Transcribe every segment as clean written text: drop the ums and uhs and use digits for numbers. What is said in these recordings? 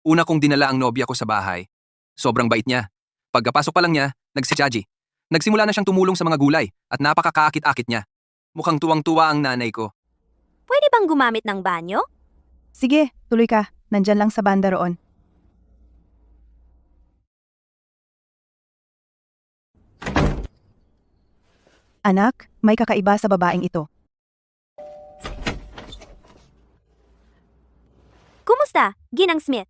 Una kong dinala ang nobya ko sa bahay. Sobrang bait niya. Pagkapasok pa lang niya, nagsijaji. Nagsimula na siyang tumulong sa mga gulay at napakakaakit-akit niya. Mukhang tuwang-tuwa ang nanay ko. Pwede bang gumamit ng banyo? Sige, tuloy ka. Nandyan lang sa banda roon. Anak, may kakaiba sa babaeng ito. Kumusta, Ginang Smith?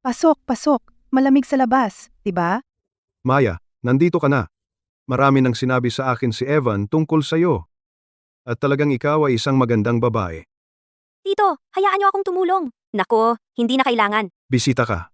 Pasok, pasok. Malamig sa labas, diba? Maya, nandito ka na. Marami nang sinabi sa akin si Evan tungkol sa'yo. At talagang ikaw ay isang magandang babae. Tito, hayaan niyo akong tumulong. Nako, hindi na kailangan. Bisita ka.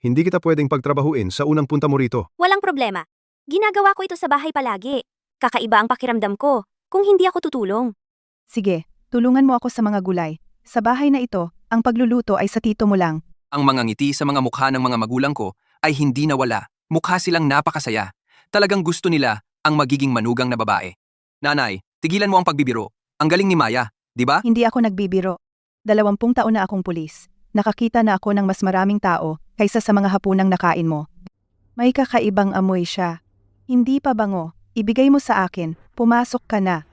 Hindi kita pwedeng pagtrabahuin sa unang punta mo rito. Walang problema. Ginagawa ko ito sa bahay palagi. Kakaiba ang pakiramdam ko kung hindi ako tutulong. Sige, tulungan mo ako sa mga gulay. Sa bahay na ito, ang pagluluto ay sa tito mo lang. Ang mga ngiti sa mga mukha ng mga magulang ko ay hindi nawala. Mukha silang napakasaya. Talagang gusto nila ang magiging manugang na babae. Nanay, tigilan mo ang pagbibiro. Ang galing ni Maya, di ba? Hindi ako nagbibiro. 20 taon na akong pulis. Nakakita na ako ng mas maraming tao kaysa sa mga hapunang nakain mo. May kakaibang amoy siya. Hindi pa bango. Ibigay mo sa akin. Pumasok ka na.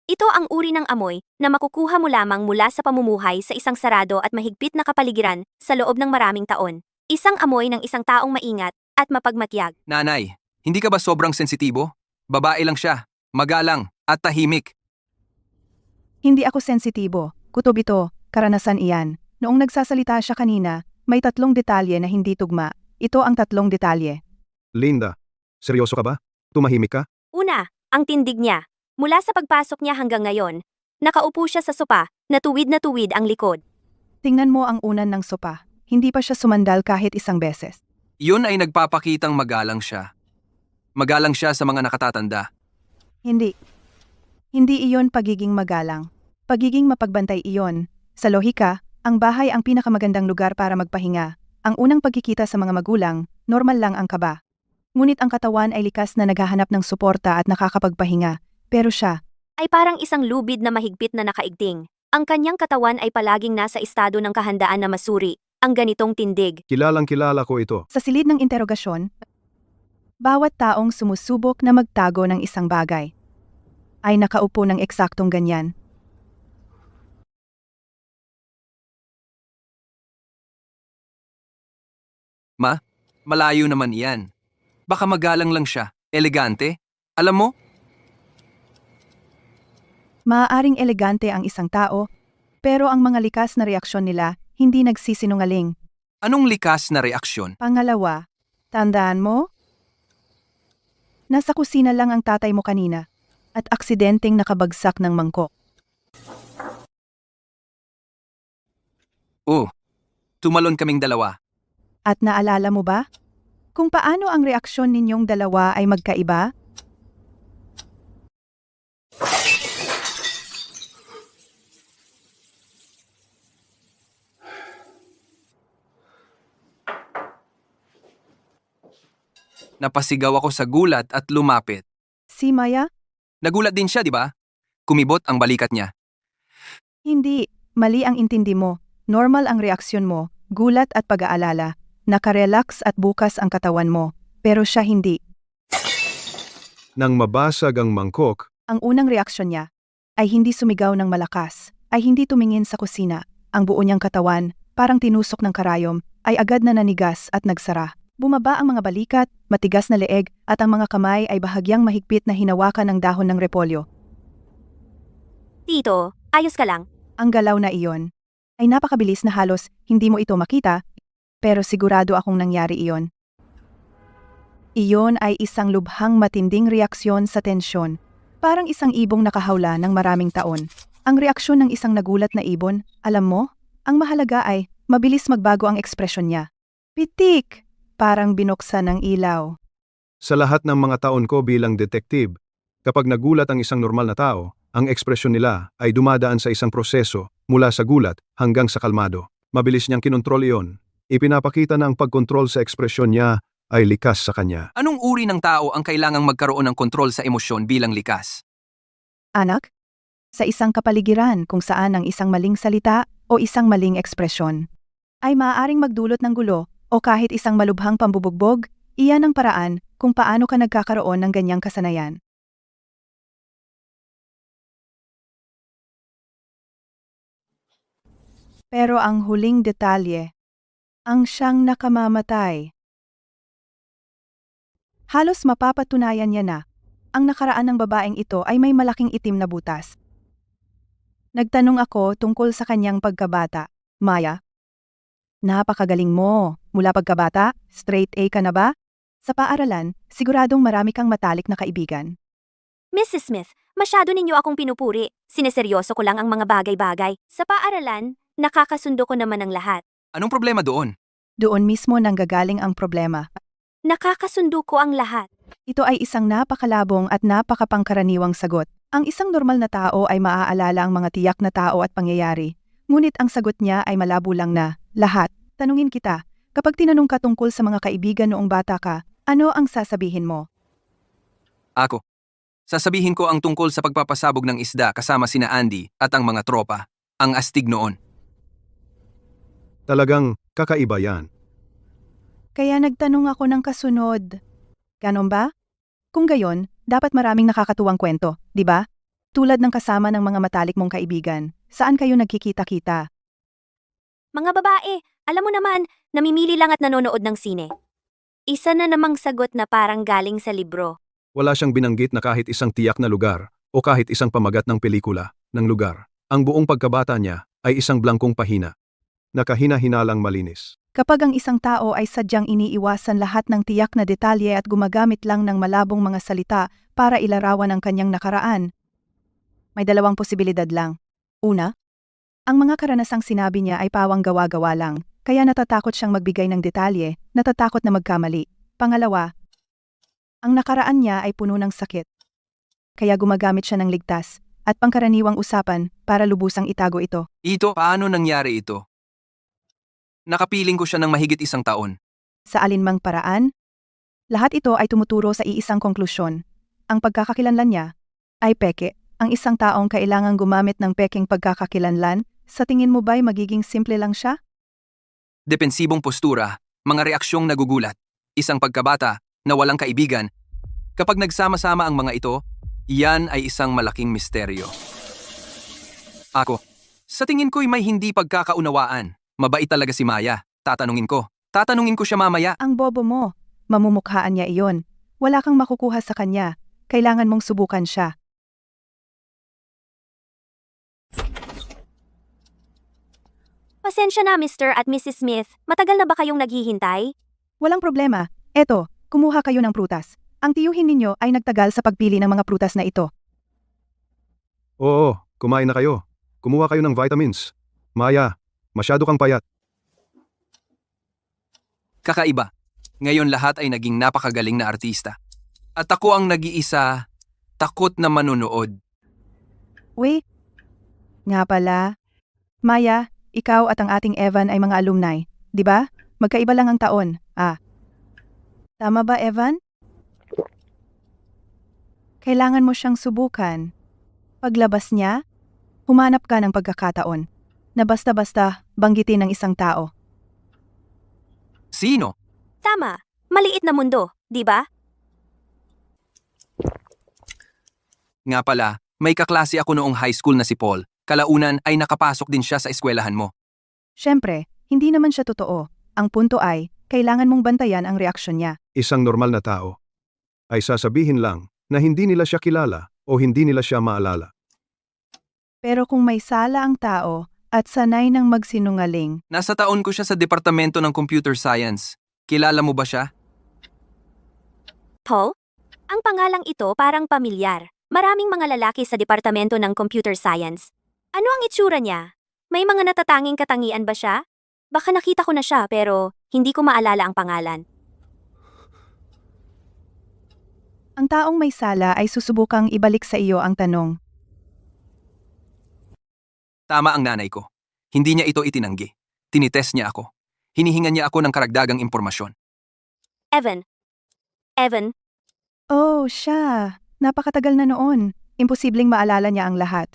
Ito ang uri ng amoy na makukuha mo lamang mula sa pamumuhay sa isang sarado at mahigpit na kapaligiran sa loob ng maraming taon. Isang amoy ng isang taong maingat at mapagmatyag. Nanay, hindi ka ba sobrang sensitibo? Babae lang siya, magalang at tahimik. Hindi ako sensitibo. Kutob ito. Karanasan iyan. Noong nagsasalita siya kanina, may 3 detalye na hindi tugma. Ito ang 3 detalye. Linda, seryoso ka ba? Tumahimik ka? Una, ang tindig niya. Mula sa pagpasok niya hanggang ngayon, nakaupo siya sa sopa, na tuwid ang likod. Tingnan mo ang unan ng sopa. Hindi pa siya sumandal kahit isang beses. Yun ay nagpapakitang magalang siya. Magalang siya sa mga nakatatanda. Hindi. Hindi iyon pagiging magalang. Pagiging mapagbantay iyon. Sa lohika, ang bahay ang pinakamagandang lugar para magpahinga. Ang unang pagkikita sa mga magulang, normal lang ang kaba. Ngunit ang katawan ay likas na naghahanap ng suporta at nakakapagpahinga. Pero siya, Ay parang isang lubid na mahigpit na nakaigting. Ang kanyang katawan ay palaging nasa estado ng kahandaan na masuri, ang ganitong tindig. Kilalang kilala ko ito. sa silid ng interogasyon, bawat taong sumusubok na magtago ng isang bagay ay nakaupo ng eksaktong ganyan. Malayo naman iyan. Baka magalang lang siya, elegante. Alam mo, Maaaring elegante ang isang tao, pero ang mga likas na reaksyon nila hindi nagsisinungaling. anong likas na reaksyon? Pangalawa, tandaan mo? Nasa kusina lang ang tatay mo kanina at aksidenteng nakabagsak ng mangkok. Oh, tumalon kaming dalawa. At naalala mo ba? Kung paano ang reaksyon ninyong dalawa ay magkaiba? Napasigaw ako sa gulat at lumapit. Si Maya? Nagulat din siya, di ba? Kumibot ang balikat niya. Hindi. Mali ang intindi mo. Normal ang reaksyon mo, gulat at pag-aalala. Nakarelax at bukas ang katawan mo. Pero siya hindi. Nang mabasag ang mangkok, Ang unang reaksyon niya ay hindi sumigaw ng malakas, ay hindi tumingin sa kusina. Ang buo niyang katawan, parang tinusok ng karayom, ay agad na nanigas at nagsara. Bumaba ang mga balikat, matigas na leeg, at ang mga kamay ay bahagyang mahigpit na hinawakan ng dahon ng repolyo. Tito, ayos ka lang. Ang galaw na iyon ay napakabilis na halos hindi mo ito makita, pero sigurado akong nangyari iyon. Iyon ay isang lubhang matinding reaksyon sa tensyon, parang isang ibong nakahawla ng maraming taon. Ang reaksyon ng isang nagulat na ibon, alam mo, ang mahalaga ay mabilis magbago ang ekspresyon niya. Pitik! Parang binuksan ng ilaw. sa lahat ng mga taon ko bilang detective, kapag nagulat ang isang normal na tao, ang ekspresyon nila ay dumadaan sa isang proseso mula sa gulat hanggang sa kalmado. Mabilis niyang kinontrol iyon. Ipinapakita na ang pagkontrol sa ekspresyon niya ay likas sa kanya. Anong uri ng tao ang kailangang magkaroon ng kontrol sa emosyon bilang likas? Anak, Sa isang kapaligiran kung saan ang isang maling salita o isang maling ekspresyon ay maaaring magdulot ng gulo o kahit isang malubhang pambubugbog, iyan ang paraan kung paano ka nagkakaroon ng ganyang kasanayan. Pero ang huling detalye, ang siyang nakamamatay. Halos mapapatunayan niya na ang nakaraan ng babaeng ito ay may malaking itim na butas. Nagtanong ako tungkol sa kanyang pagkabata. Maya, napakagaling mo. Mula pagkabata, straight A ka na ba? Sa paaralan, siguradong marami kang matalik na kaibigan. Mrs. Smith, masyado ninyo akong pinupuri. Sineseryoso ko lang ang mga bagay-bagay. Sa paaralan, nakakasundo ko naman ang lahat. Anong problema doon? Doon mismo nanggagaling ang problema. Nakakasundo ko ang lahat. Ito ay isang napakalabong at napakapangkaraniwang sagot. Ang isang normal na tao ay maaalala ang mga tiyak na tao at pangyayari. Ngunit ang sagot niya ay malabo lang na, lahat. Tanungin kita, kapag tinanong ka tungkol sa mga kaibigan noong bata ka, ano ang sasabihin mo? Ako. Sasabihin ko ang tungkol sa pagpapasabog ng isda kasama sina Andy at ang mga tropa. Ang astig noon. Talagang kakaiba yan. Kaya nagtanong ako ng kasunod. Ganon ba? Kung gayon, dapat maraming nakakatuwang kwento, di ba? Tulad ng kasama ng mga matalik mong kaibigan. Saan kayo nagkikita-kita? Mga babae, alam mo naman, namimili lang at nanonood ng sine. Isa na namang sagot na parang galing sa libro. Wala siyang binanggit na kahit isang tiyak na lugar o kahit isang pamagat ng pelikula ng lugar. Ang buong pagkabata niya ay isang blangkong pahina. Nakahina-hinalang malinis. Kapag ang isang tao ay sadyang iniiwasan lahat ng tiyak na detalye at gumagamit lang ng malabong mga salita para ilarawan ang kanyang nakaraan, may dalawang posibilidad lang. Una, ang mga karanasang sinabi niya ay pawang gawa-gawa lang, kaya natatakot siyang magbigay ng detalye, natatakot na magkamali. Pangalawa, ang nakaraan niya ay puno ng sakit. Kaya gumagamit siya ng ligtas at pangkaraniwang usapan para lubusang itago ito. Ito, paano nangyari ito? Nakapiling ko siya ng mahigit 1 taon. Sa alinmang paraan, lahat ito ay tumuturo sa iisang konklusyon. Ang pagkakakilanlan niya ay peke. Ang isang taong kailangang gumamit ng peking pagkakakilanlan, sa tingin mo ba'y magiging simple lang siya? Depensibong postura, mga reaksyong nagugulat, isang pagkabata na walang kaibigan. Kapag nagsama-sama ang mga ito, iyan ay isang malaking misteryo. Ako, sa tingin ko'y may hindi pagkakaunawaan. Mabait talaga si Maya. Tatanungin ko siya mamaya. Ang bobo mo. Mamumukhaan niya iyon. Wala kang makukuha sa kanya. Kailangan mong subukan siya. Pasensya na Mr. at Mrs. Smith, matagal na ba kayong naghihintay? Walang problema. Eto, kumuha kayo ng prutas. Ang tiyuhin ninyo ay nagtagal sa pagpili ng mga prutas na ito. Oo, kumain na kayo. Kumuha kayo ng vitamins. Maya, masyado kang payat. Kakaiba. Ngayon lahat ay naging napakagaling na artista. At ako ang nag-iisa, takot na manonood. Wait. Nga pala. Maya, ikaw at ang ating Evan ay mga alumni, di ba? Magkaiba lang ang taon. Tama ba, Evan? Kailangan mo siyang subukan. Paglabas niya, humanap ka ng pagkakataon na basta-basta banggitin ng isang tao. Sino? Tama, maliit na mundo, di ba? Nga pala, may kaklase ako noong high school na si Paul. Kalaunan ay nakapasok din siya sa eskwelahan mo. Siyempre, hindi naman siya totoo. Ang punto ay, kailangan mong bantayan ang reaksyon niya. Isang normal na tao ay sasabihin lang na hindi nila siya kilala o hindi nila siya maalala. Pero kung may sala ang tao at sanay ng magsinungaling, Nasa taon ko siya sa Departamento ng Computer Science. Kilala mo ba siya? Paul? Ang pangalang ito parang pamilyar. Maraming mga lalaki sa Departamento ng Computer Science. Ano ang itsura niya? May mga natatanging katangian ba siya? Baka nakita ko na siya pero hindi ko maalala ang pangalan. ang taong may sala ay susubukang ibalik sa iyo ang tanong. Tama ang nanay ko. Hindi niya ito itinanggi. Tinitest niya ako. Hinihingan niya ako ng karagdagang impormasyon. Evan. Evan, Oh, siya. Napakatagal na noon. Imposibleng maalala niya ang lahat.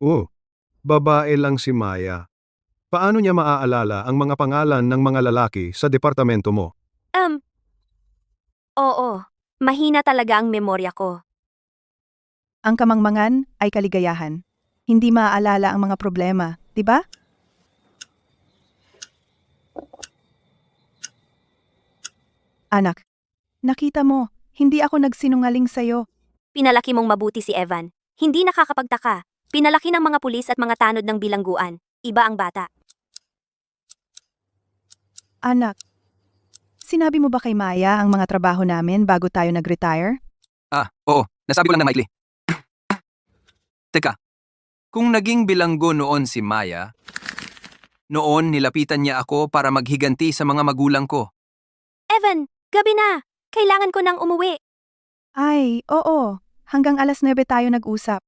Oh, babae lang si Maya. Paano niya maaalala ang mga pangalan ng mga lalaki sa departamento mo? Oo. Mahina talaga ang memorya ko. Ang kamangmangan ay kaligayahan. Hindi maaalala ang mga problema, di ba? Anak, nakita mo, hindi ako nagsinungaling sa'yo. Pinalaki mong mabuti si Evan. Hindi nakakapagtaka. Pinalaki ng mga pulis at mga tanod ng bilangguan. Iba ang bata. Anak, sinabi mo ba kay Maya ang mga trabaho namin bago tayo nag-retire? Oo. Nasabi ko lang na maikli. Teka, kung naging bilanggo noon si Maya, noon nilapitan niya ako para maghiganti sa mga magulang ko. Evan, gabi na. Kailangan ko nang umuwi. Ay, oo. Hanggang alas 9 tayo nag-usap.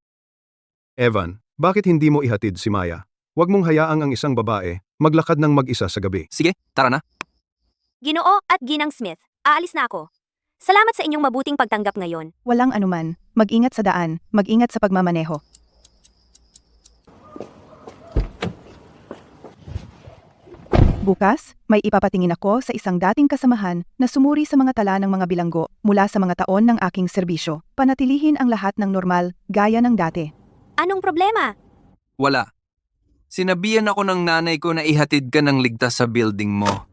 Evan, bakit hindi mo ihatid si Maya? Huwag mong hayaang ang isang babae maglakad ng mag-isa sa gabi. Sige, tara na. Ginoo at Ginang Smith, aalis na ako. Salamat sa inyong mabuting pagtanggap ngayon. Walang anuman. Mag-ingat sa daan. Mag-ingat sa pagmamaneho. Bukas, may ipapatingin ako sa isang dating kasamahan na sumuri sa mga tala ng mga bilanggo mula sa mga taon ng aking serbisyo. Panatilihin ang lahat ng normal, gaya ng dati. Anong problema? Wala. Sinabihan ako ng nanay ko na ihatid ka ng ligtas sa building mo.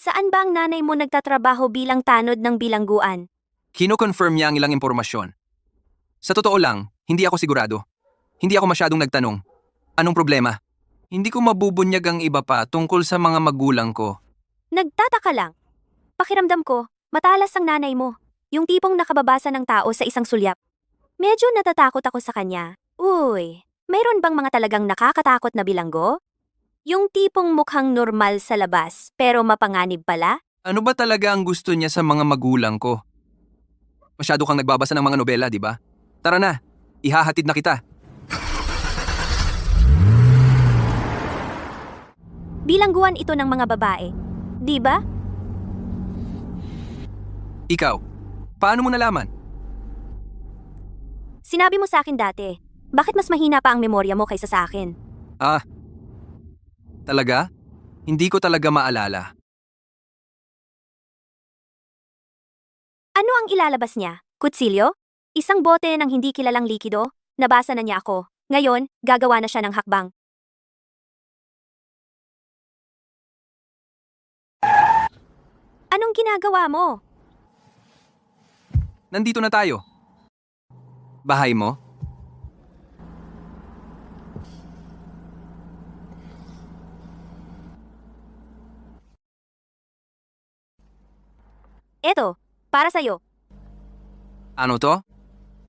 Saan ba ang nanay mo nagtatrabaho bilang tanod ng bilangguan? Kino-confirm niya ang ilang impormasyon. Sa totoo lang, hindi ako sigurado. Hindi ako masyadong nagtanong. Anong problema? Hindi ko mabubunyag ang iba pa tungkol sa mga magulang ko. Nagtataka lang. Pakiramdam ko, matalas ang nanay mo. Yung tipong nakababasa ng tao sa isang sulyap. Medyo natatakot ako sa kanya. Uy, mayroon bang mga talagang nakakatakot na bilanggo? Yung tipong mukhang normal sa labas, pero mapanganib pala? Ano ba talaga ang gusto niya sa mga magulang ko? Masyado kang nagbabasa ng mga nobela, di ba? Tara na, ihahatid na kita. Bilangguan ito ng mga babae. Di ba? Ikaw, paano mo nalaman? Sinabi mo sa akin dati. Bakit mas mahina pa ang memorya mo kaysa sa akin? Talaga? Hindi ko talaga maalala. Ano ang ilalabas niya? Kutsilyo? Isang bote ng hindi kilalang likido? Nabasa na niya ako. Ngayon, gagawa na siya ng hakbang. Anong ginagawa mo? Nandito na tayo. Bahay mo? Eto, para sa'yo. Ano to?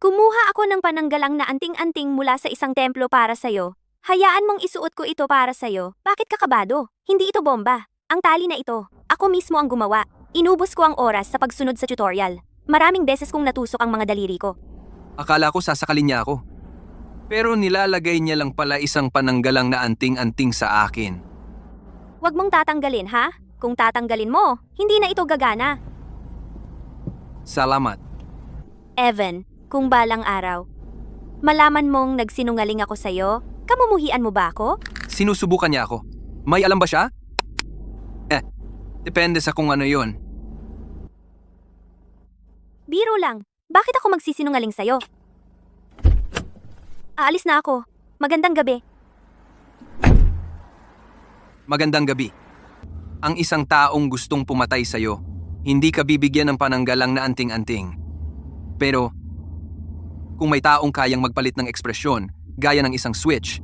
Kumuha ako ng pananggalang na anting-anting mula sa isang templo para sa'yo. Hayaan mong isuot ko ito para sa'yo. Bakit ka kabado? Hindi ito bomba. Ang tali na ito. Ako mismo ang gumawa. Inubos ko ang oras sa pagsunod sa tutorial. Maraming beses kong natusok ang mga daliri ko. Akala ko sasakalin niya ako. Pero nilalagay niya lang pala isang pananggalang na anting-anting sa akin. Huwag mong tatanggalin, ha? Kung tatanggalin mo, hindi na ito gagana. Salamat. Evan, kung balang araw, malaman mong nagsinungaling ako sa'yo, kamumuhian mo ba ako? Sinusubukan niya ako. May alam ba siya? Depende sa kung ano yon. Biro lang. Bakit ako magsisinungaling sa'yo? Aalis na ako. Magandang gabi. Magandang gabi. Ang isang taong gustong pumatay sa'yo, hindi ka bibigyan ng pananggalang na anting-anting. Pero, kung may taong kayang magpalit ng ekspresyon, gaya ng isang switch,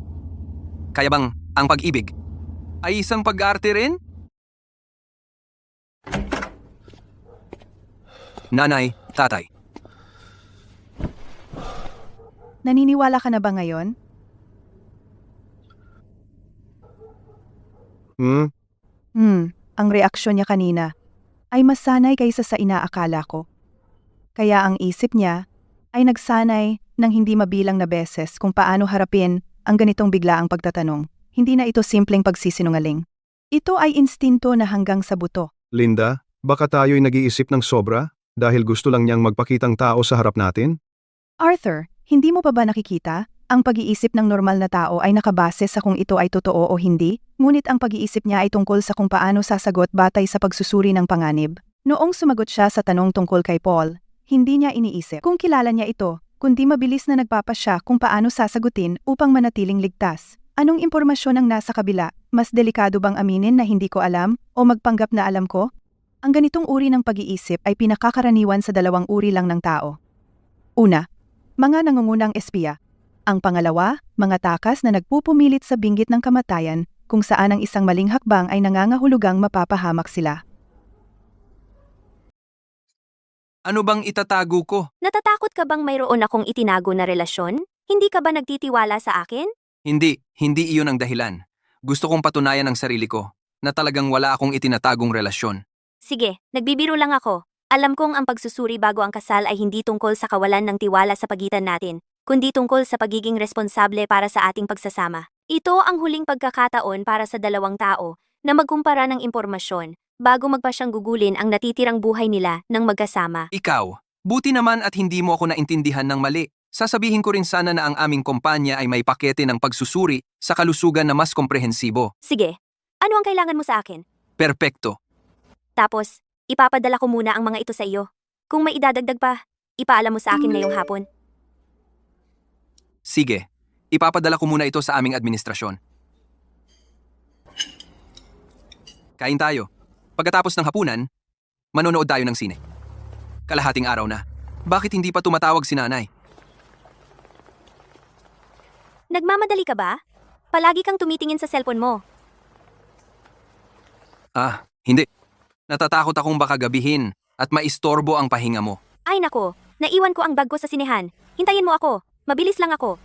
kaya bang ang pag-ibig ay isang pag-arte rin? Nanay, tatay. Naniniwala ka na ba ngayon? Ang reaksyon niya kanina ay mas sanay kaysa sa inaakala ko. Kaya ang isip niya ay nagsanay ng hindi mabilang na beses kung paano harapin ang ganitong biglaang pagtatanong. Hindi na ito simpleng pagsisinungaling. Ito ay instinto na hanggang sa buto. Linda, baka tayo'y nag-iisip ng sobra dahil gusto lang niyang magpakitang tao sa harap natin? Arthur, hindi mo pa ba nakikita? Ang pag-iisip ng normal na tao ay nakabase sa kung ito ay totoo o hindi, ngunit ang pag-iisip niya ay tungkol sa kung paano sasagot batay sa pagsusuri ng panganib. Noong sumagot siya sa tanong tungkol kay Paul, hindi niya iniisip kung kilala niya ito, kundi mabilis na nagpapasya kung paano sasagutin upang manatiling ligtas. Anong impormasyon ang nasa kabila? Mas delikado bang aminin na hindi ko alam o magpanggap na alam ko? Ang ganitong uri ng pag-iisip ay pinakakaraniwan sa dalawang uri lang ng tao. Una, mga nangungunang espiya. Ang pangalawa, mga takas na nagpupumilit sa binggit ng kamatayan kung saan ang isang maling hakbang ay nangangahulugang mapapahamak sila. Ano bang itatago ko? Natatakot ka bang mayroon akong itinago na relasyon? Hindi ka ba nagtitiwala sa akin? Hindi iyon ang dahilan. Gusto kong patunayan ng sarili ko na talagang wala akong itinatagong relasyon. Sige, nagbibiro lang ako. Alam kong ang pagsusuri bago ang kasal ay hindi tungkol sa kawalan ng tiwala sa pagitan natin, kundi tungkol sa pagiging responsable para sa ating pagsasama. Ito ang huling pagkakataon para sa dalawang tao na magkumpara ng impormasyon bago magpasyang gugulin ang natitirang buhay nila ng magkasama. Ikaw, buti naman at hindi mo ako naintindihan ng mali. Sasabihin ko rin sana na ang aming kumpanya ay may pakete ng pagsusuri sa kalusugan na mas komprehensibo. Sige, ano ang kailangan mo sa akin? Perpekto. Tapos, ipapadala ko muna ang mga ito sa iyo. Kung may idadagdag pa, ipaalam mo sa akin ngayong hapon. Sige, ipapadala ko muna ito sa aming administrasyon. Kain tayo. Pagkatapos ng hapunan, manonood tayo ng sine. Kalahating araw na. Bakit hindi pa tumatawag si nanay? Nagmamadali ka ba? Palagi kang tumitingin sa cellphone mo. Hindi. Natatakot akong baka gabihin at maistorbo ang pahinga mo. Ay nako, naiwan ko ang bag ko sa sinehan. Hintayin mo ako. Mabilis lang ako.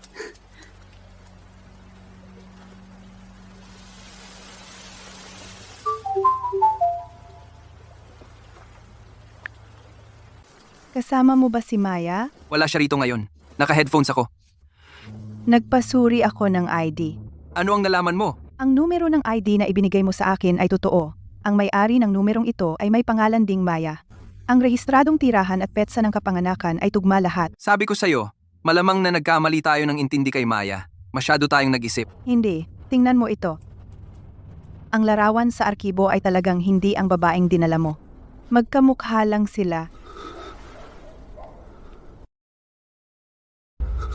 Kasama mo ba si Maya? Wala siya rito ngayon. Naka-headphones ako. Nagpasuri ako ng ID. Ano ang nalaman mo? Ang numero ng ID na ibinigay mo sa akin ay totoo. Ang may-ari ng numerong ito ay may pangalan ding Maya. Ang rehistradong tirahan at petsa ng kapanganakan ay tugma lahat. Sabi ko sa'yo, malamang na nagkamali tayo ng intindi kay Maya. Masyado tayong nag-isip. Hindi, tingnan mo ito. Ang larawan sa arkibo ay talagang hindi ang babaeng dinala mo. Magkamukha lang sila.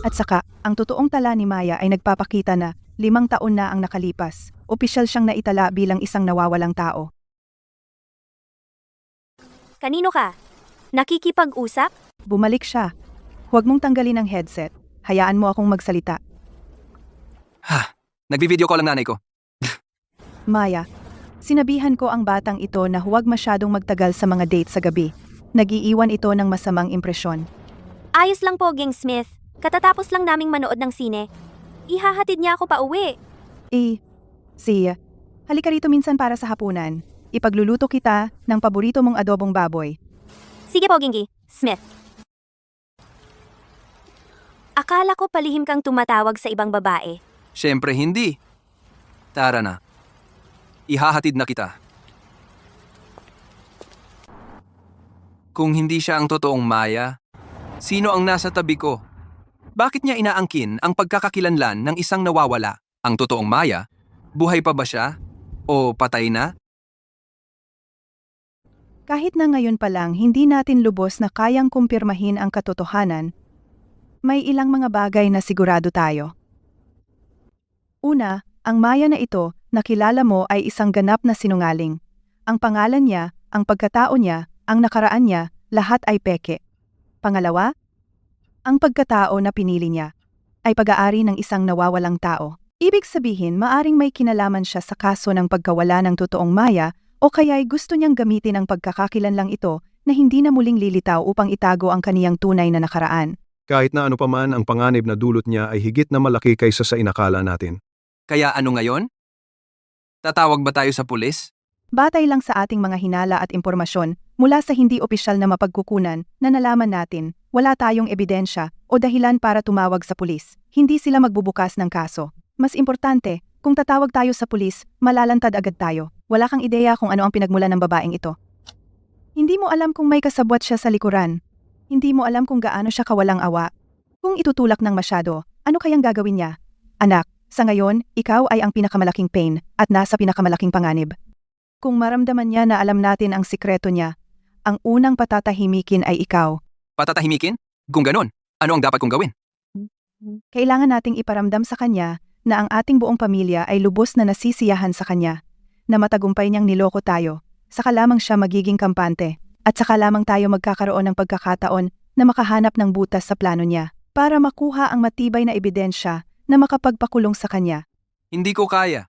At saka, ang totoong tala ni Maya ay nagpapakita na 5 taon na ang nakalipas. Opisyal siyang naitala bilang isang nawawalang tao. Kanino ka? Nakikipag-usap? Bumalik siya. Huwag mong tanggalin ang headset. Hayaan mo akong magsalita. Nagbi-video call ang nanay ko. Maya, sinabihan ko ang batang ito na huwag masyadong magtagal sa mga date sa gabi. Nag-iiwan ito ng masamang impresyon. Ayos lang po, Ging Smith. Katatapos lang naming manood ng sine. Ihahatid niya ako pa uwi. Halika rito minsan para sa hapunan. Ipagluluto kita ng paborito mong adobong baboy. Sige po, Gingy. Smith. Akala ko palihim kang tumatawag sa ibang babae. Siyempre hindi. Tara na. Ihahatid na kita. Kung hindi siya ang totoong Maya, sino ang nasa tabi ko? Bakit niya inaangkin ang pagkakakilanlan ng isang nawawala? Ang totoong Maya, buhay pa ba siya? O patay na? Kahit na ngayon pa lang hindi natin lubos na kayang kumpirmahin ang katotohanan, may ilang mga bagay na sigurado tayo. Una, ang Maya na ito, nakilala mo ay isang ganap na sinungaling. Ang pangalan niya, ang pagkatao niya, ang nakaraan niya, lahat ay peke. Pangalawa, ang pagkatao na pinili niya ay pag-aari ng isang nawawalang tao. Ibig sabihin, maaring may kinalaman siya sa kaso ng pagkawala ng totoong Maya o kaya'y gusto niyang gamitin ang pagkakakilanlang ito na hindi na muling lilitaw upang itago ang kaniyang tunay na nakaraan. Kahit na ano pa man ang panganib na dulot niya ay higit na malaki kaysa sa inakala natin. Kaya ano ngayon? Tatawag ba tayo sa pulis? Batay lang sa ating mga hinala at impormasyon mula sa hindi opisyal na mapagkukunan na nalaman natin, wala tayong ebidensya o dahilan para tumawag sa pulis. Hindi sila magbubukas ng kaso. Mas importante, kung tatawag tayo sa pulis, malalantad agad tayo. Wala kang ideya kung ano ang pinagmulan ng babaeng ito. Hindi mo alam kung may kasabwat siya sa likuran. Hindi mo alam kung gaano siya kawalang awa. Kung itutulak ng masyado, Ano kayang gagawin niya? Anak, sa ngayon, ikaw ay ang pinakamalaking pain at nasa pinakamalaking panganib. Kung maramdaman niya na alam natin ang sikreto niya, ang unang patatahimikin ay ikaw. Patatahimikin? Kung ganon, ano ang dapat kong gawin? Kailangan nating iparamdam sa kanya na ang ating buong pamilya ay lubos na nasisiyahan sa kanya, na matagumpay niyang niloko tayo, saka lamang siya magiging kampante, at saka lamang tayo magkakaroon ng pagkakataon na makahanap ng butas sa plano niya, para makuha ang matibay na ebidensya na makapagpakulong sa kanya. Hindi ko kaya.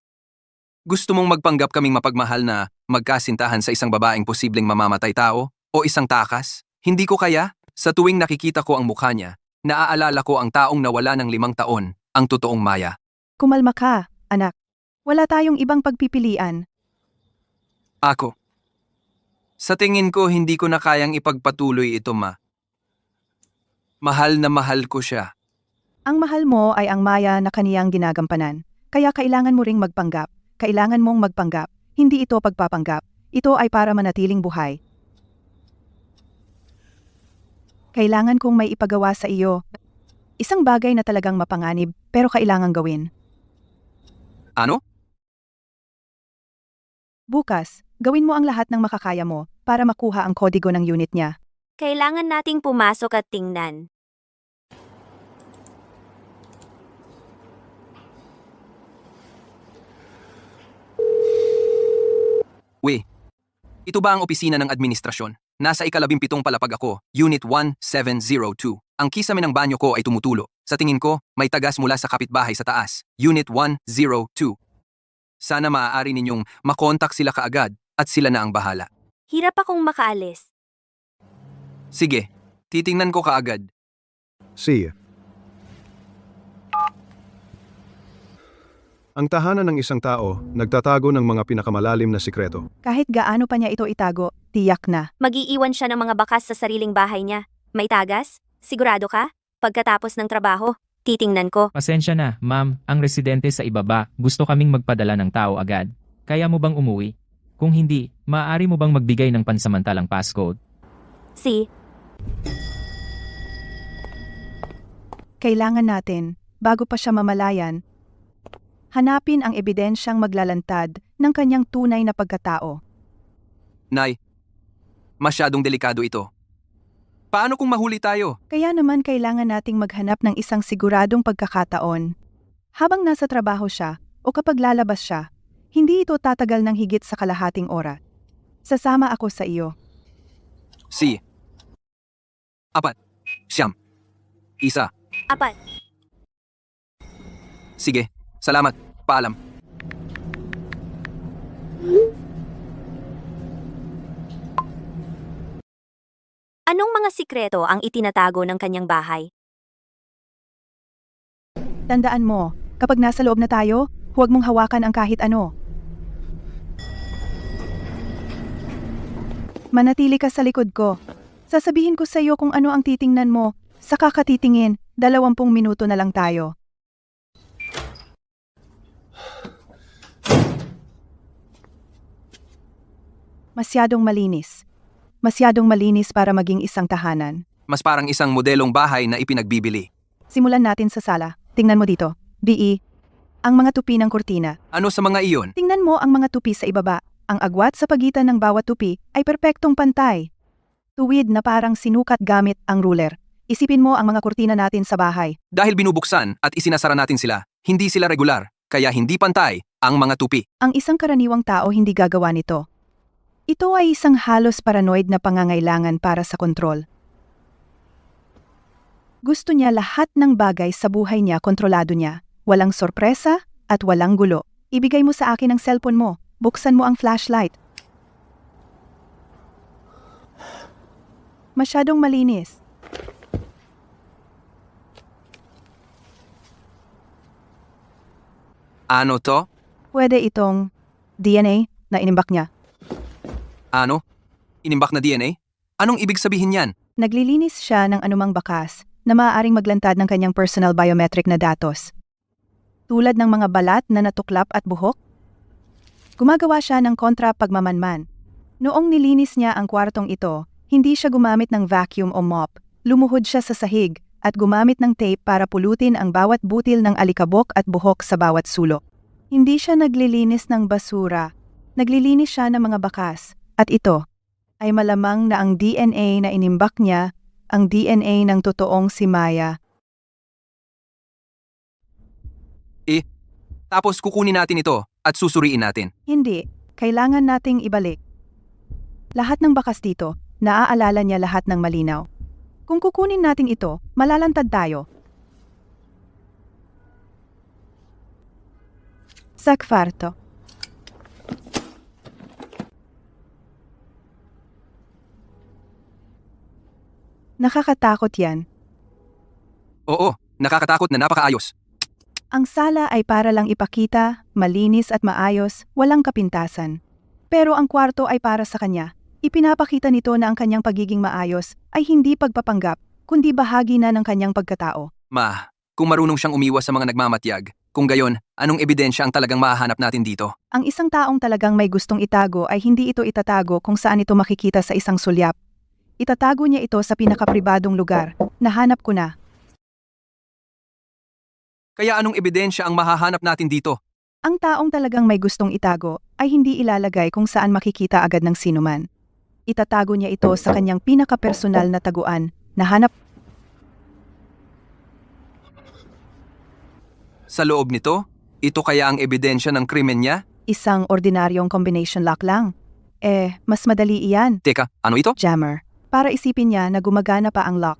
Gusto mong magpanggap kaming mapagmahal na magkasintahan sa isang babaeng posibleng mamamatay tao o isang takas? Hindi ko kaya. Sa tuwing nakikita ko ang mukha niya, naaalala ko ang taong nawala ng 5 taon, ang totoong Maya. Kumalma ka, anak. Wala tayong ibang pagpipilian. Ako. Sa tingin ko hindi ko na kayang ipagpatuloy ito, Ma. Mahal na mahal ko siya. Ang mahal mo ay ang Maya na kaniyang ginagampanan. Kaya kailangan mo ring magpanggap. Kailangan mong magpanggap. Hindi ito pagpapanggap. Ito ay para manatiling buhay. Kailangan kong may ipagawa sa iyo. Isang bagay na talagang mapanganib, pero kailangang gawin. Ano? Bukas, gawin mo ang lahat ng makakaya mo para makuha ang kodigo ng unit niya. Kailangan nating pumasok at tingnan. Ito ba ang opisina ng administrasyon? Nasa 17 palapag ako, Unit 1702. Ang kisame ng banyo ko ay tumutulo. Sa tingin ko, may tagas mula sa kapitbahay sa taas, Unit 102. Sana maaari ninyong makontak sila kaagad at sila na ang bahala. Hirap akong makaalis. Sige, titingnan ko kaagad. See ya. Ang tahanan ng isang tao, nagtatago ng mga pinakamalalim na sikreto. Kahit gaano pa niya ito itago, tiyak na. Mag-iiwan siya ng mga bakas sa sariling bahay niya. May tagas? Sigurado ka? Pagkatapos ng trabaho, titingnan ko. Pasensya na, ma'am, ang residente sa ibaba, gusto kaming magpadala ng tao agad. Kaya mo bang umuwi? Kung hindi, maaari mo bang magbigay ng pansamantalang passcode? Kailangan natin, bago pa siya mamalayan, hanapin ang ebidensyang maglalantad ng kanyang tunay na pagkatao. Nay, masyadong delikado ito. Paano kung mahuli tayo? Kaya naman kailangan nating maghanap ng isang siguradong pagkakataon. Habang nasa trabaho siya o kapag lalabas siya, hindi ito tatagal ng higit sa kalahating oras. Sasama ako sa iyo. Si. 4. 9. 1. 4. Sige, salamat. Paalam. Anong mga sikreto ang itinatago ng kanyang bahay? Tandaan mo, kapag nasa loob na tayo, huwag mong hawakan ang kahit ano. Manatili ka sa likod ko. Sasabihin ko sa iyo kung ano ang titingnan mo. Sa kakatitingin, 20 minuto na lang tayo. Masyadong malinis. Masyadong malinis para maging isang tahanan. Mas parang isang modelong bahay na ipinagbibili. Simulan natin sa sala. Tingnan mo dito. BE. Ang mga tupi ng kurtina. Ano sa mga iyon? Tingnan mo ang mga tupi sa ibaba. Ang agwat sa pagitan ng bawat tupi ay perpektong pantay. Tuwid na parang sinukat gamit ang ruler. Isipin mo ang mga kurtina natin sa bahay. Dahil binubuksan at isinasara natin sila, hindi sila regular, kaya hindi pantay ang mga tupi. Ang isang karaniwang tao hindi gagawa nito. Ito ay isang halos paranoid na pangangailangan para sa kontrol. Gusto niya lahat ng bagay sa buhay niya kontrolado niya. Walang sorpresa at walang gulo. Ibigay mo sa akin ang cellphone mo. Buksan mo ang flashlight. Masyadong malinis. Ano to? Pwede itong DNA na inimbak niya. Ano? Inimbak na DNA? Anong ibig sabihin yan? Naglilinis siya ng anumang bakas na maaaring maglantad ng kanyang personal biometric na datos. Tulad ng mga balat na natuklap at buhok. Gumagawa siya ng kontra pagmamanman. Noong nilinis niya ang kwartong ito, hindi siya gumamit ng vacuum o mop. Lumuhod siya sa sahig at gumamit ng tape para pulutin ang bawat butil ng alikabok at buhok sa bawat sulok. Hindi siya naglilinis ng basura. Naglilinis siya ng mga bakas. At ito ay malamang na ang DNA na inimbak niya, ang DNA ng totoong si Maya. Tapos kukunin natin ito at susuriin natin. Hindi, kailangan nating ibalik. Lahat ng bakas dito, naaalala niya lahat ng malinaw. Kung kukunin natin ito, malalantad tayo. Sa kwarto. Nakakatakot yan. Oo, nakakatakot na napakaayos. Ang sala ay para lang ipakita, malinis at maayos, walang kapintasan. Pero ang kwarto ay para sa kanya. Ipinapakita nito na ang kanyang pagiging maayos ay hindi pagpapanggap, kundi bahagi na ng kanyang pagkatao. Ma, kung marunong siyang umiwas sa mga nagmamatyag, kung gayon, anong ebidensya ang talagang mahahanap natin dito? Ang isang taong talagang may gustong itago ay hindi ito itatago kung saan ito makikita sa isang sulyap. Itatago niya ito sa pinakapribadong lugar. Nahanap ko na. Kaya anong ebidensya ang mahahanap natin dito? Ang taong talagang may gustong itago ay hindi ilalagay kung saan makikita agad ng sinuman. Itatago niya ito sa kanyang pinakapersonal na taguan. Nahanap Sa loob nito, ito kaya ang ebidensya ng krimen niya? isang ordinaryong combination lock lang. Mas madali iyan, Teka, ano ito? jammer. Para isipin niya na gumagana pa ang lock.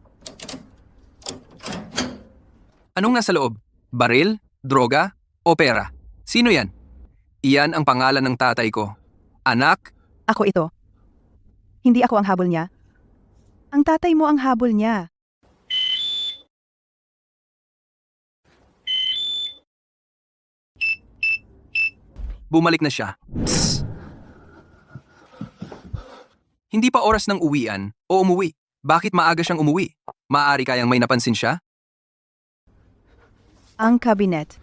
Anong nasa loob? Baril? Droga? O pera? Sino yan? Iyan ang pangalan ng tatay ko. Anak? Ako ito. Hindi ako ang habol niya. Ang tatay mo ang habol niya. Bumalik na siya. Psst. Hindi pa oras ng uwian o umuwi. Bakit maaga siyang umuwi? Maaari kayang may napansin siya? Ang kabinet.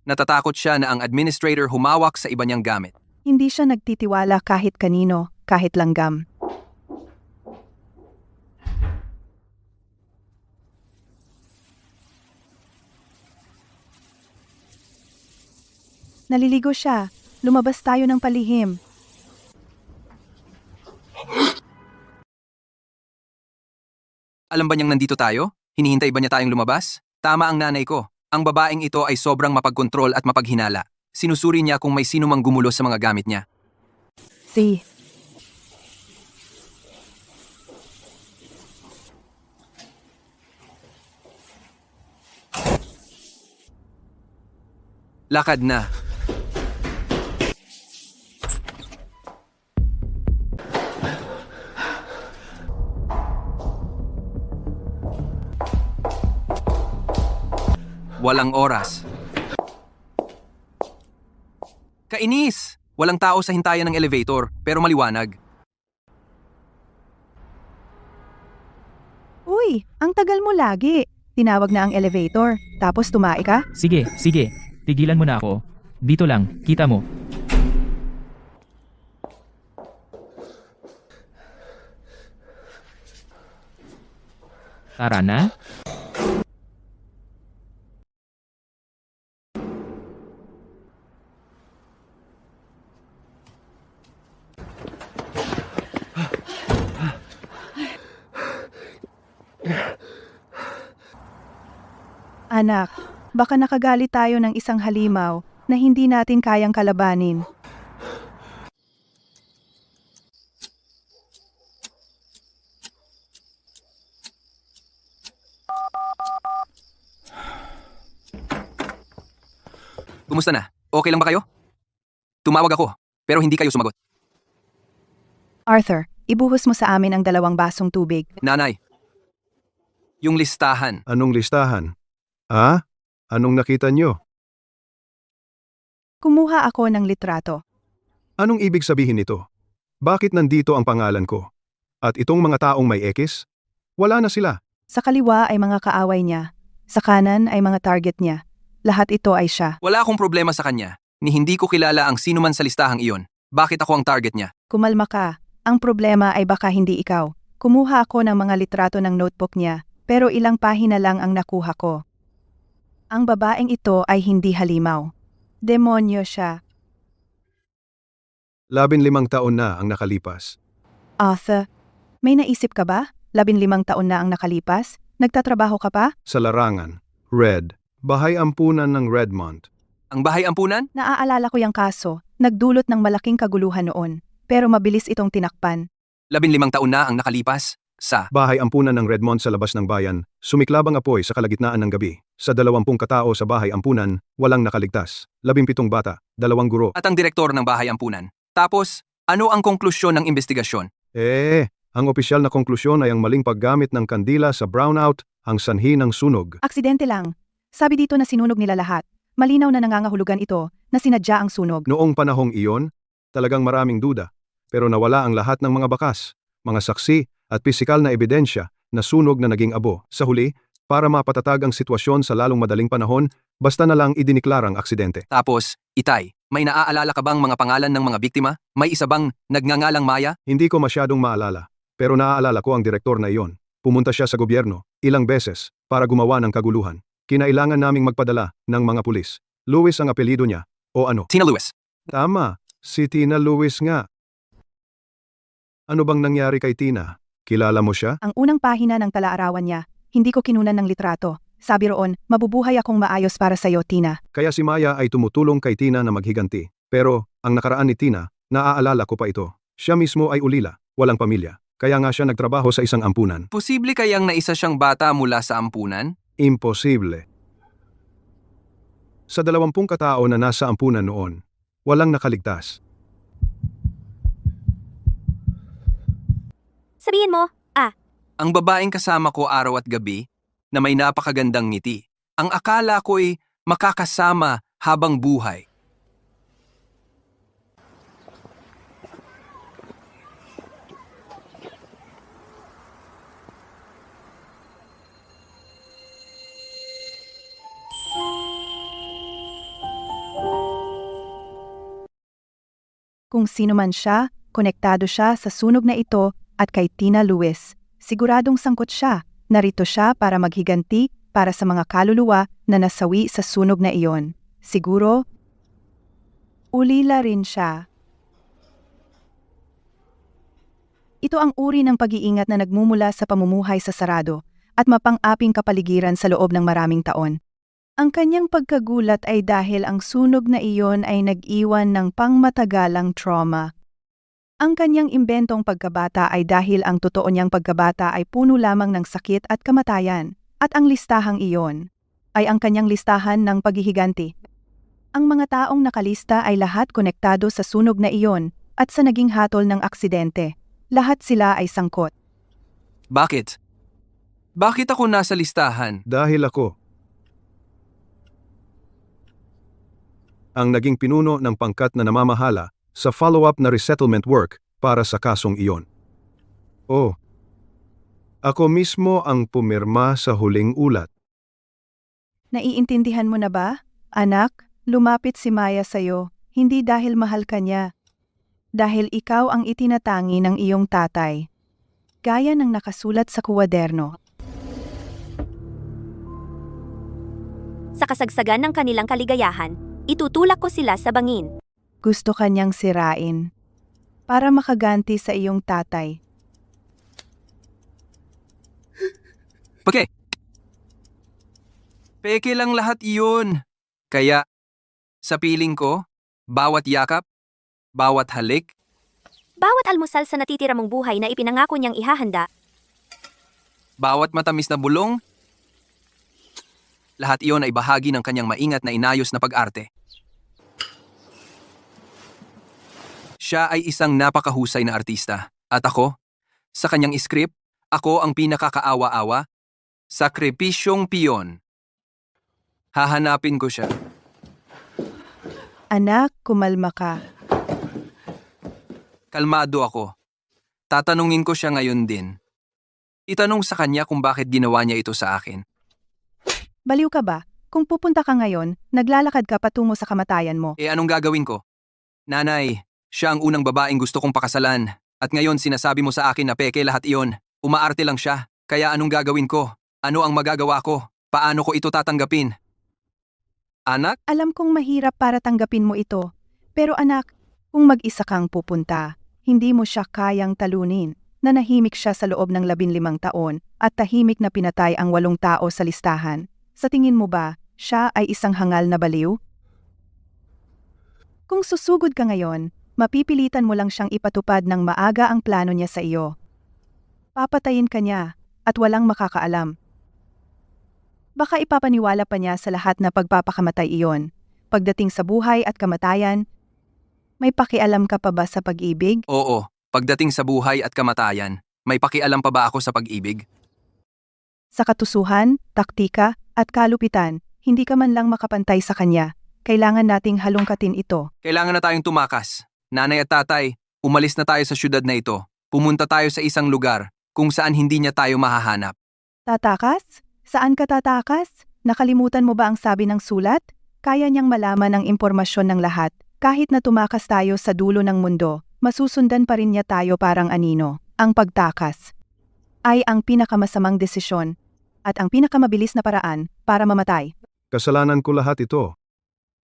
Natatakot siya na ang administrator humawak sa iba niyang gamit. Hindi siya nagtitiwala kahit kanino, kahit langgam. Naliligo siya. Lumabas tayo ng palihim. Alam ba niyang nandito tayo? Hinihintay ba niya tayong lumabas? Tama ang nanay ko. Ang babaeng ito ay sobrang mapagkontrol at mapaghinala. Sinusuri niya kung may sino mang gumulo sa mga gamit niya. Si. Lakad na. Walang oras. Kainis! Walang tao sa hintayan ng elevator, pero maliwanag. Uy, ang tagal mo lagi. Tinawag na ang elevator. Tapos tumae ka? Sige, sige. Tigilan mo na ako. Dito lang, kita mo. Tara na? Anak, baka nakagalit tayo ng isang halimaw na hindi natin kayang kalabanin. Kumusta na? Okay lang ba kayo? Tumawag ako, pero hindi kayo sumagot. Arthur, ibuhos mo sa amin ang 2 basong tubig. Nanay, yung listahan. Anong listahan? Ah? Anong nakita nyo? Kumuha ako ng litrato. Anong ibig sabihin nito? Bakit nandito ang pangalan ko? At itong mga taong may ekis? Wala na sila. Sa kaliwa ay mga kaaway niya. Sa kanan ay mga target niya. Lahat ito ay siya. Wala akong problema sa kanya, ni hindi ko kilala ang sino man sa listahang iyon. Bakit ako ang target niya? Kumalma ka. Ang problema ay baka hindi ikaw. Kumuha ako ng mga litrato ng notebook niya, pero ilang pahina lang ang nakuha ko. Ang babaeng ito ay hindi halimaw. Demonyo siya. 15 taon na ang nakalipas. Arthur, may naisip ka ba? 15 taon na ang nakalipas? Nagtatrabaho ka pa? Sa larangan, Red, bahay ampunan ng Redmond. Ang bahay ampunan? Naaalala ko yung kaso. Nagdulot ng malaking kaguluhan noon. Pero mabilis itong tinakpan. 15 taon na ang nakalipas sa Bahay ampunan ng Redmond sa labas ng bayan, sumiklab ang apoy sa kalagitnaan ng gabi. Sa 20 katao sa bahay ampunan, walang nakaligtas. 17 bata, 2 guro. at ang direktor ng bahay ampunan. Tapos, ano ang konklusyon ng investigasyon? Ang opisyal na konklusyon ay ang maling paggamit ng kandila sa brownout, ang sanhi ng sunog. Aksidente lang. Sabi dito na sinunog nila lahat. Malinaw na nangangahulugan ito na sinadya ang sunog. Noong panahong iyon, talagang maraming duda. Pero nawala ang lahat ng mga bakas, mga saksi at pisikal na ebidensya na sunog na naging abo. Sa huli, para mapatatag ang sitwasyon sa lalong madaling panahon, basta na lang idiniklarang aksidente. Tapos, Itay, may naaalala ka bang mga pangalan ng mga biktima? May isa bang nagngangalang Maya? Hindi ko masyadong maalala, pero naaalala ko ang direktor na iyon. Pumunta siya sa gobyerno, ilang beses, para gumawa ng kaguluhan. Kinailangan naming magpadala ng mga pulis. Lewis ang apelido niya, o ano? Tina Lewis. Tama, si Tina Lewis nga. Ano bang nangyari kay Tina? Kilala mo siya? Ang unang pahina ng tala-arawan niya, hindi ko kinunan ng litrato. Sabi roon, mabubuhay akong maayos para sa'yo, Tina. Kaya si Maya ay tumutulong kay Tina na maghiganti. Pero, ang nakaraan ni Tina, naaalala ko pa ito. Siya mismo ay ulila, walang pamilya. Kaya nga siya nagtrabaho sa isang ampunan. Posible kayang naisa siyang bata mula sa ampunan? Imposible. Sa 20 katao na nasa ampunan noon, walang nakaligtas. Sabihin mo, Ang babaeng kasama ko araw at gabi na may napakagandang ngiti. Ang akala ko'y makakasama habang buhay. Kung sino man siya, konektado siya sa sunog na ito at kay Tina Lewis. Siguradong sangkot siya. Narito siya para maghiganti para sa mga kaluluwa na nasawi sa sunog na iyon. Siguro, ulila rin siya. Ito ang uri ng pag-iingat na nagmumula sa pamumuhay sa sarado at mapang-aping kapaligiran sa loob ng maraming taon. Ang kanyang pagkagulat ay dahil ang sunog na iyon ay nag-iwan ng pangmatagalang trauma. Ang kanyang imbentong pagkabata ay dahil ang totoo niyang pagkabata ay puno lamang ng sakit at kamatayan, at ang listahang iyon ay ang kanyang listahan ng paghihiganti. Ang mga taong nakalista ay lahat konektado sa sunog na iyon at sa naging hatol ng aksidente. Lahat sila ay sangkot. Bakit? Bakit ako nasa listahan? Dahil ako ang naging pinuno ng pangkat na namamahala sa follow-up na resettlement work para sa kasong iyon. Ako mismo ang pumirma sa huling ulat. Naiintindihan mo na ba? Anak, lumapit si Maya sa'yo, hindi dahil mahal ka niya. Dahil ikaw ang itinatangi ng iyong tatay. Gaya ng nakasulat sa kuwaderno. sa kasagsagan ng kanilang kaligayahan, itutulak ko sila sa bangin. Gusto kanyang sirain. Para makaganti sa iyong tatay. Pake! Peke lang lahat iyon. Kaya, sa piling ko, bawat yakap, bawat halik, Bawat almusal sa natitira mong buhay na ipinangako niyang ihahanda, bawat matamis na bulong, lahat iyon ay bahagi ng kanyang maingat na inayos na pag-arte. Siya ay isang napakahusay na artista. At ako, sa kanyang script, ako ang pinakakaawa-awa, sakripisyong piyon. Hahanapin ko siya. Anak, kumalma ka. Kalmado ako. Tatanungin ko siya ngayon din. Itanong sa kanya kung bakit ginawa niya ito sa akin. Baliw ka ba? Kung pupunta ka ngayon, naglalakad ka patungo sa kamatayan mo. Anong gagawin ko? Nanay, siya ang unang babaeng gusto kong pakasalan. At ngayon sinasabi mo sa akin na peke lahat iyon. Umaarte lang siya. Kaya anong gagawin ko? Ano ang magagawa ko? Paano ko ito tatanggapin? Anak? Alam kong mahirap para tanggapin mo ito. Pero anak, kung mag-isa kang pupunta, hindi mo siya kayang talunin. Nanahimik siya sa loob ng 15 taon at tahimik na pinatay ang 8 tao sa listahan. Sa tingin mo ba, siya ay isang hangal na baliw? Kung susugod ka ngayon, mapipilitan mo lang siyang ipatupad ng maaga ang plano niya sa iyo. Papatayin ka niya at walang makakaalam. Baka ipapaniwala pa niya sa lahat na pagpapakamatay iyon. Pagdating sa buhay at kamatayan, may pakialam ka pa ba sa pag-ibig? Oo, pagdating sa buhay at kamatayan, may pakialam pa ba ako sa pag-ibig? Sa katusuhan, taktika, at kalupitan, hindi ka man lang makapantay sa kanya. Kailangan nating halongkatin ito. Kailangan na tayong tumakas. Nanay at tatay, umalis na tayo sa syudad na ito. Pumunta tayo sa isang lugar kung saan hindi niya tayo mahahanap. Tatakas? Saan ka tatakas? Nakalimutan mo ba ang sabi ng sulat? Kaya niyang malaman ang impormasyon ng lahat. Kahit na tumakas tayo sa dulo ng mundo, masusundan pa rin niya tayo parang anino. Ang pagtakas ay ang pinakamasamang desisyon at ang pinakamabilis na paraan para mamatay. Kasalanan ko lahat ito.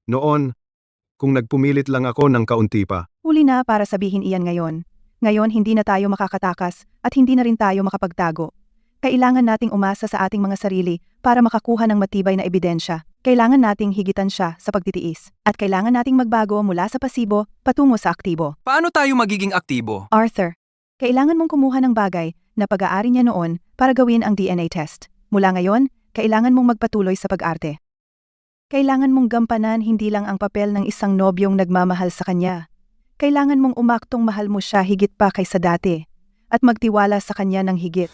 Noon, kung nagpumilit lang ako ng kaunti pa, Huli na para sabihin iyan ngayon. Ngayon hindi na tayo makakatakas at hindi na rin tayo makapagtago. Kailangan nating umasa sa ating mga sarili para makakuha ng matibay na ebidensya. Kailangan nating higitan siya sa pagtitiis. At kailangan nating magbago mula sa pasibo patungo sa aktibo. Paano tayo magiging aktibo? Arthur, kailangan mong kumuha ng bagay na pag-aari niya noon para gawin ang DNA test. Mula ngayon, kailangan mong magpatuloy sa pag-arte. Kailangan mong gampanan hindi lang ang papel ng isang nobyong nagmamahal sa kanya. Kailangan mong umaktong mahal mo siya higit pa kaysa dati at magtiwala sa kanya ng higit.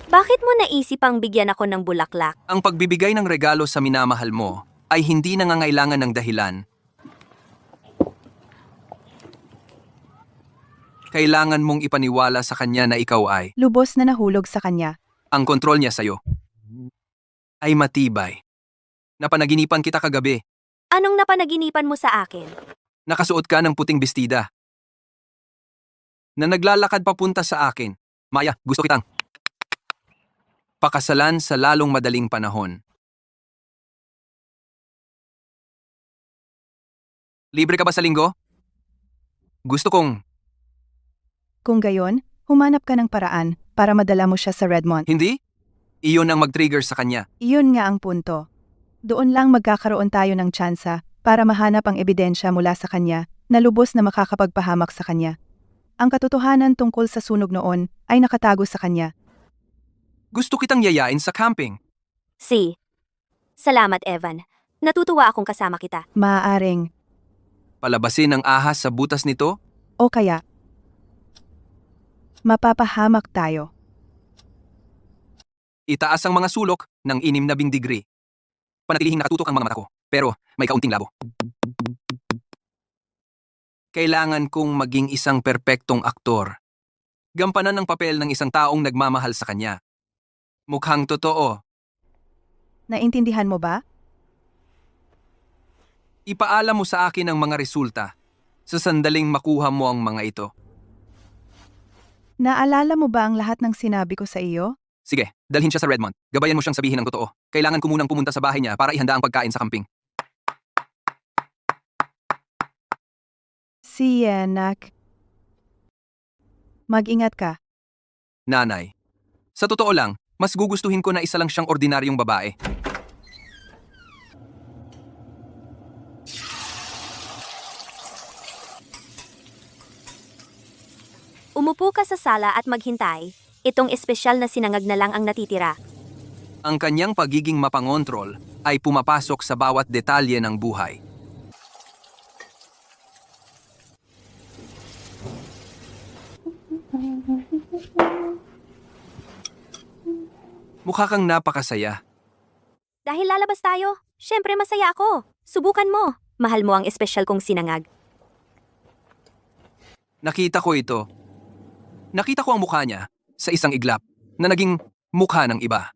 Bakit mo naisipang bigyan ako ng bulaklak? Ang pagbibigay ng regalo sa minamahal mo ay hindi nangangailangan ng dahilan. Kailangan mong ipaniwala sa kanya na ikaw ay, Lubos na nahulog sa kanya. ang kontrol niya sa'yo ay matibay. Napanaginipan kita kagabi. Anong napanaginipan mo sa akin? Nakasuot ka ng puting bestida. Na naglalakad papunta sa akin. Maya, gusto kitang pakasalan sa lalong madaling panahon. Libre ka ba sa linggo? Gusto kong, Kung gayon, humanap ka ng paraan para madala mo siya sa Redmond. hindi? Iyon ang mag-trigger sa kanya. Iyon nga ang punto. Doon lang magkakaroon tayo ng tsansa para mahanap ang ebidensya mula sa kanya na lubos na makakapagpahamak sa kanya. Ang katotohanan tungkol sa sunog noon ay nakatago sa kanya. Gusto kitang yayain sa camping. Salamat, Evan. Natutuwa akong kasama kita. Maaaring, Palabasin ang ahas sa butas nito? o kaya, mapapahamak tayo. Itaas ang mga sulok ng 6 degree. Panatilihing nakatutok ang mga mata ko, pero may kaunting labo. Kailangan kong maging isang perpektong aktor. Gampanan ang papel ng isang taong nagmamahal sa kanya. Mukhang totoo. Naintindihan mo ba? Ipaalam mo sa akin ang mga resulta. Sa sandaling makuha mo ang mga ito. Naalala mo ba ang lahat ng sinabi ko sa iyo? Sige, dalhin siya sa Redmond. Gabayan mo siyang sabihin ang totoo. Kailangan ko munang pumunta sa bahay niya para ihanda ang pagkain sa camping. Anak. Mag-ingat ka. Nanay. Sa totoo lang, mas gugustuhin ko na isa lang siyang ordinaryong babae. Umupo ka sa sala at maghintay. Itong espesyal na sinangag na lang ang natitira. Ang kanyang pagiging mapangontrol ay pumapasok sa bawat detalye ng buhay. Mukha kang napakasaya. Dahil lalabas tayo, syempre masaya ako. Subukan mo. Mahal mo ang espesyal kong sinangag. Nakita ko ito. Nakita ko ang mukha niya sa isang iglap na naging mukha ng iba.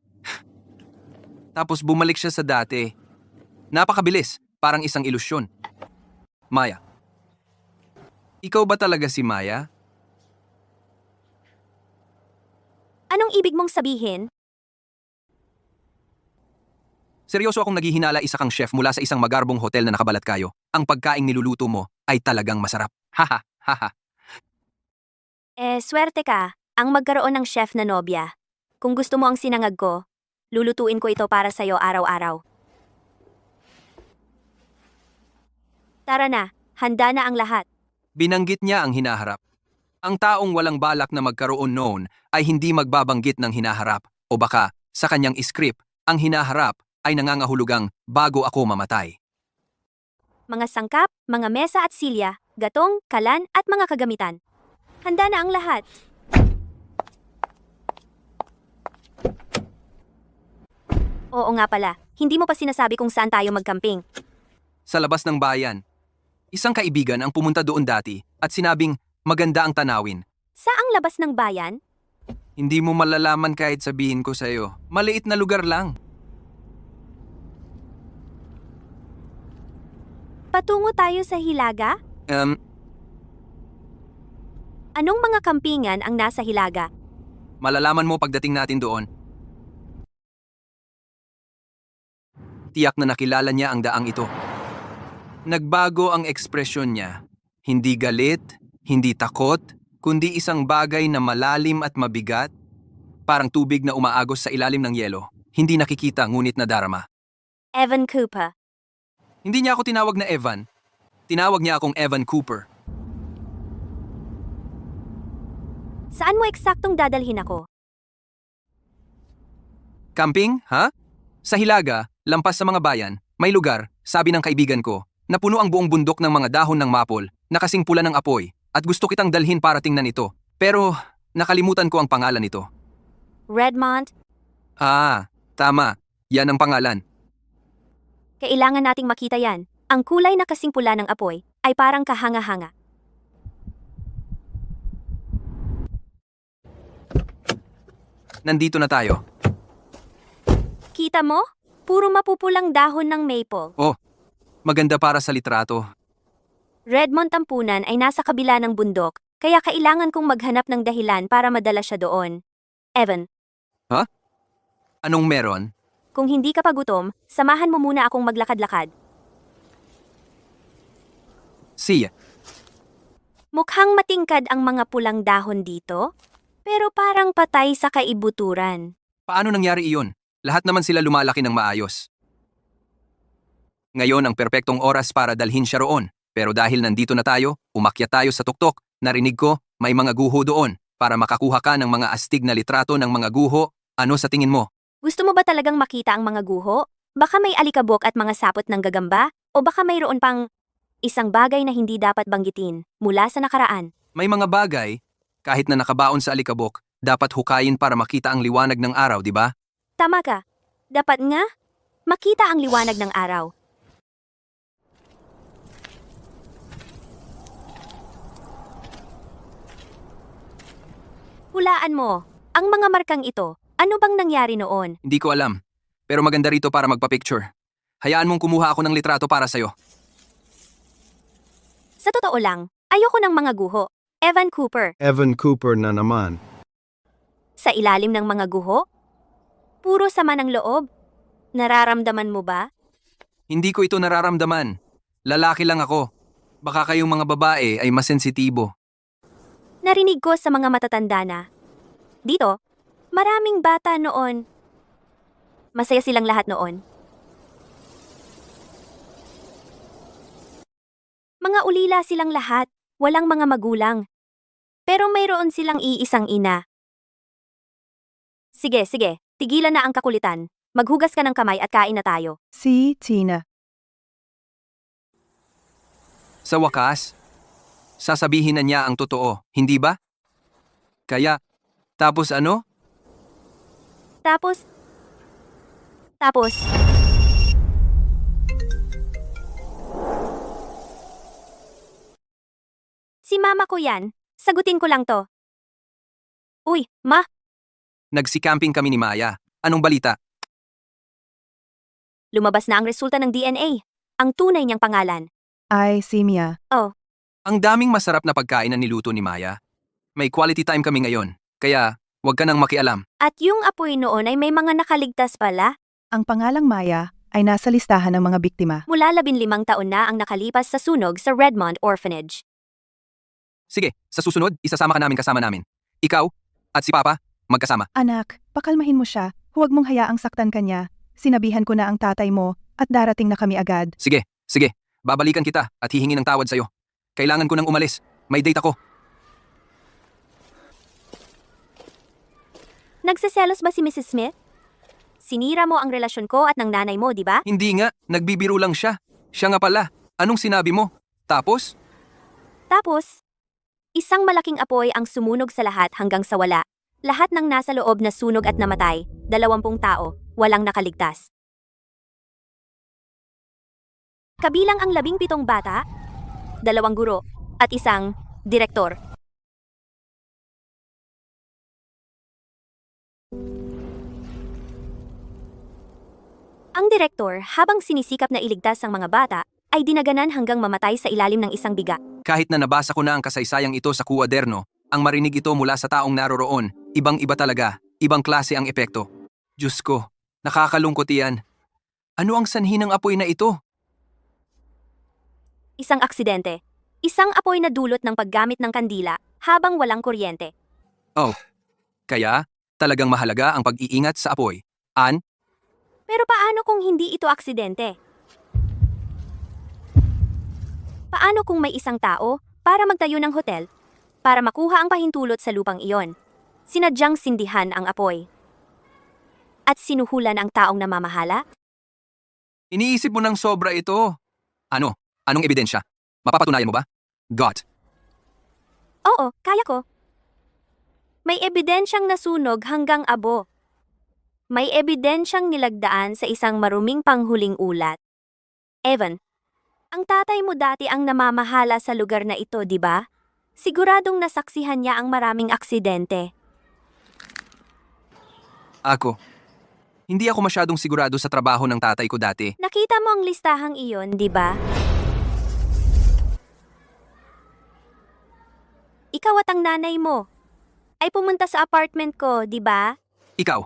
Tapos bumalik siya sa dati. Napakabilis, parang isang ilusyon. Maya. Ikaw ba talaga si Maya? Anong ibig mong sabihin? Seryoso akong naghihinala isa kang chef mula sa isang magarbong hotel na nakabalat kayo. Ang pagkaing niluluto mo ay talagang masarap. Haha, haha. Swerte ka. Ang magkaroon ng chef na nobya. Kung gusto mo ang sinangag ko, lulutuin ko ito para sa'yo araw-araw. Tara na, handa na ang lahat. Binanggit niya ang hinaharap. Ang taong walang balak na magkaroon noon ay hindi magbabanggit ng hinaharap o baka sa kanyang script, ang hinaharap ay nangangahulugang bago ako mamatay. Mga sangkap, mga mesa at silya, gatong, kalan at mga kagamitan. Handa na ang lahat. Oo nga pala, hindi mo pa sinasabi kung saan tayo magkamping. Sa labas ng bayan, isang kaibigan ang pumunta doon dati at sinabing maganda ang tanawin. Saang labas ng bayan? Hindi mo malalaman kahit sabihin ko sa'yo. Maliit na lugar lang. Patungo tayo sa Hilaga? Anong mga kampingan ang nasa Hilaga? Malalaman mo pagdating natin doon. Tiyak na nakilala niya ang daang ito. Nagbago ang ekspresyon niya. Hindi galit, hindi takot, kundi isang bagay na malalim at mabigat. Parang tubig na umaagos sa ilalim ng yelo. Hindi nakikita ngunit nadarama. Evan Cooper. Hindi niya ako tinawag na Evan. Tinawag niya akong Evan Cooper. Saan mo eksaktong dadalhin ako? Camping, ha? Sa Hilaga, lampas sa mga bayan, may lugar, sabi ng kaibigan ko, na puno ang buong bundok ng mga dahon ng mapol na kasing pula ng apoy at gusto kitang dalhin para tingnan ito. Pero nakalimutan ko ang pangalan nito. Redmond? Ah, tama. Yan ang pangalan. Kailangan nating makita yan. Ang kulay na kasing pula ng apoy ay parang kahanga-hanga. Nandito na tayo. Kita mo? Puro mapupulang dahon ng maple. Oh, maganda para sa litrato. Redmond Tampunan ay nasa kabila ng bundok, kaya kailangan kong maghanap ng dahilan para madala siya doon. Evan, Anong meron? kung hindi ka pa gutom, samahan mo muna akong maglakad-lakad. Siya. Mukhang matingkad ang mga pulang dahon dito, pero parang patay sa kaibuturan. Paano nangyari iyon? Lahat naman sila lumalaki ng maayos. Ngayon ang perpektong oras para dalhin siya roon. Pero dahil nandito na tayo, umakyat tayo sa tuktok. Narinig ko, may mga guho doon. Para makakuha ka ng mga astig na litrato ng mga guho, ano sa tingin mo? Gusto mo ba talagang makita ang mga guho? Baka may alikabok at mga sapot ng gagamba? O baka mayroon pang isang bagay na hindi dapat banggitin mula sa nakaraan? May mga bagay, kahit na nakabaon sa alikabok, dapat hukayin para makita ang liwanag ng araw, di ba? Tama ka. Dapat nga, makita ang liwanag ng araw. Hulaan mo, ang mga markang ito, ano bang nangyari noon? Hindi ko alam. Pero maganda rito para magpa-picture. Hayaan mong kumuha ako ng litrato para sa'yo. Sa totoo lang, ayoko ng mga guho. Evan Cooper, Evan Cooper na naman. sa ilalim ng mga guho? Puro sama ng loob? Nararamdaman mo ba? Hindi ko ito nararamdaman. Lalaki lang ako. Baka kayong mga babae ay masensitibo. Narinig ko sa mga matatanda na. Dito, maraming bata noon. Masaya silang lahat noon. Mga ulila silang lahat, walang mga magulang. Pero mayroon silang iisang ina. Sige, tigilan na ang kakulitan. Maghugas ka ng kamay at kain na tayo. Si Tina. Sa wakas, sasabihin na niya ang totoo, hindi ba? Kaya, tapos ano? Tapos, Si mama ko yan. Sagutin ko lang to. Uy, ma, Nagsi-camping kami ni Maya. Anong balita? lumabas na ang resulta ng DNA. Ang tunay niyang pangalan. Ay, si Mia. Ang daming masarap na pagkain na niluto ni Maya. May quality time kami ngayon. Kaya, huwag ka nang makialam. At yung apoy noon ay may mga nakaligtas pala. Ang pangalang Maya ay nasa listahan ng mga biktima. Mula 15 taon na ang nakalipas sa sunog sa Redmond Orphanage. Sige, sa susunod, isasama ka namin kasama namin. Ikaw at si Papa, magkasama. Anak, pakalmahin mo siya. Huwag mong hayaang saktan kanya. Sinabihan ko na ang tatay mo at darating na kami agad. Sige, sige. Babalikan kita at hihingi ng tawad sa'yo. Kailangan ko nang umalis. May date ako. Nagseselos ba si Mrs. Smith? Sinira mo ang relasyon ko at ng nanay mo, di ba? Hindi nga, nagbibiro lang siya. Siya nga pala. Anong sinabi mo? Tapos? Tapos, isang malaking apoy ang sumunog sa lahat hanggang sa wala. Lahat ng nasa loob na sunog at namatay, 20 tao, walang nakaligtas. Kabilang ang 17 bata, 2 guro, at isang direktor. Ang direktor, habang sinisikap na iligtas ang mga bata, ay dinaganan hanggang mamatay sa ilalim ng isang biga. Kahit na nabasa ko na ang kasaysayang ito sa kuwaderno, ang marinig ito mula sa taong naroroon, ibang-iba talaga, ibang klase ang epekto. Diyos ko, nakakalungkot iyan. Ano ang sanhi ng apoy na ito? Isang aksidente. Isang apoy na dulot ng paggamit ng kandila habang walang kuryente. Oh, kaya talagang mahalaga ang pag-iingat sa apoy. Pero paano kung hindi ito aksidente? Paano kung may isang tao para magtayo ng hotel para makuha ang pahintulot sa lupang iyon? Sinadyang sindihan ang apoy. At sinuhulan ang taong namamahala? Iniisip mo ng sobra ito. Ano? Anong ebidensya? Mapapatunayan mo ba? God. Oo, kaya ko. May ebidensyang nasunog hanggang abo. May ebidensyang nilagdaan sa isang maruming panghuling ulat. Evan, ang tatay mo dati ang namamahala sa lugar na ito, di ba? Siguradong nasaksihan niya ang maraming aksidente. Ako. Hindi ako masyadong sigurado sa trabaho ng tatay ko dati. Nakita mo ang listahang iyon, di ba? Ikaw at ang nanay mo ay pumunta sa apartment ko, di ba? Ikaw.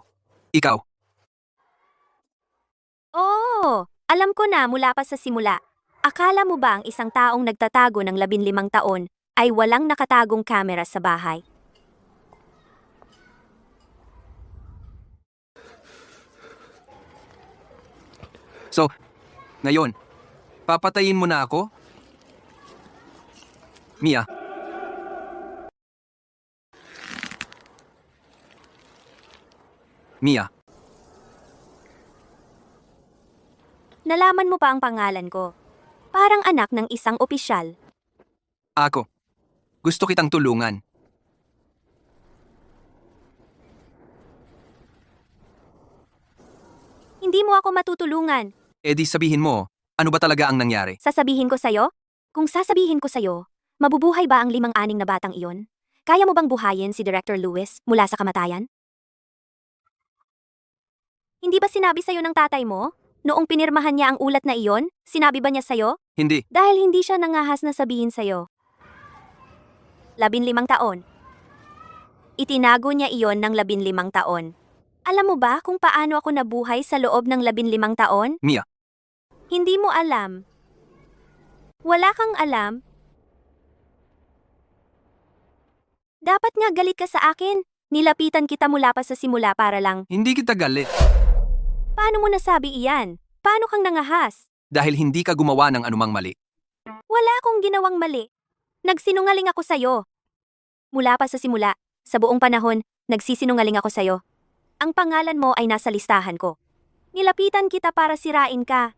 Oo, alam ko na mula pa sa simula. Akala mo ba ang isang taong nagtatago ng 15 taon ay walang nakatagong kamera sa bahay? So, ngayon, papatayin mo na ako? Mia. Mia, Nalaman mo pa ang pangalan ko. Parang anak ng isang opisyal. ako. Gusto kitang tulungan. Hindi mo ako matutulungan. E di sabihin mo, ano ba talaga ang nangyari? Sasabihin ko sa'yo? Kung sasabihin ko sa'yo, mabubuhay ba ang 5-6 na batang iyon? Kaya mo bang buhayin si Director Lewis mula sa kamatayan? Hindi ba sinabi sa'yo ng tatay mo? Noong pinirmahan niya ang ulat na iyon, sinabi ba niya sa'yo? Hindi. Dahil hindi siya nangahas na sabihin sa'yo. 15 taon. Itinago niya iyon ng 15 taon. Alam mo ba kung paano ako nabuhay sa loob ng 15 taon? Mia, Hindi mo alam. Wala kang alam. Dapat nga galit ka sa akin. Nilapitan kita mula pa sa simula para lang. hindi kita galit. Paano mo nasabi iyan? Paano kang nangahas? Dahil hindi ka gumawa ng anumang mali. Wala akong ginawang mali. Nagsinungaling ako sa'yo. Mula pa sa simula, sa buong panahon, nagsisinungaling ako sa'yo. Ang pangalan mo ay nasa listahan ko. Nilapitan kita para sirain ka.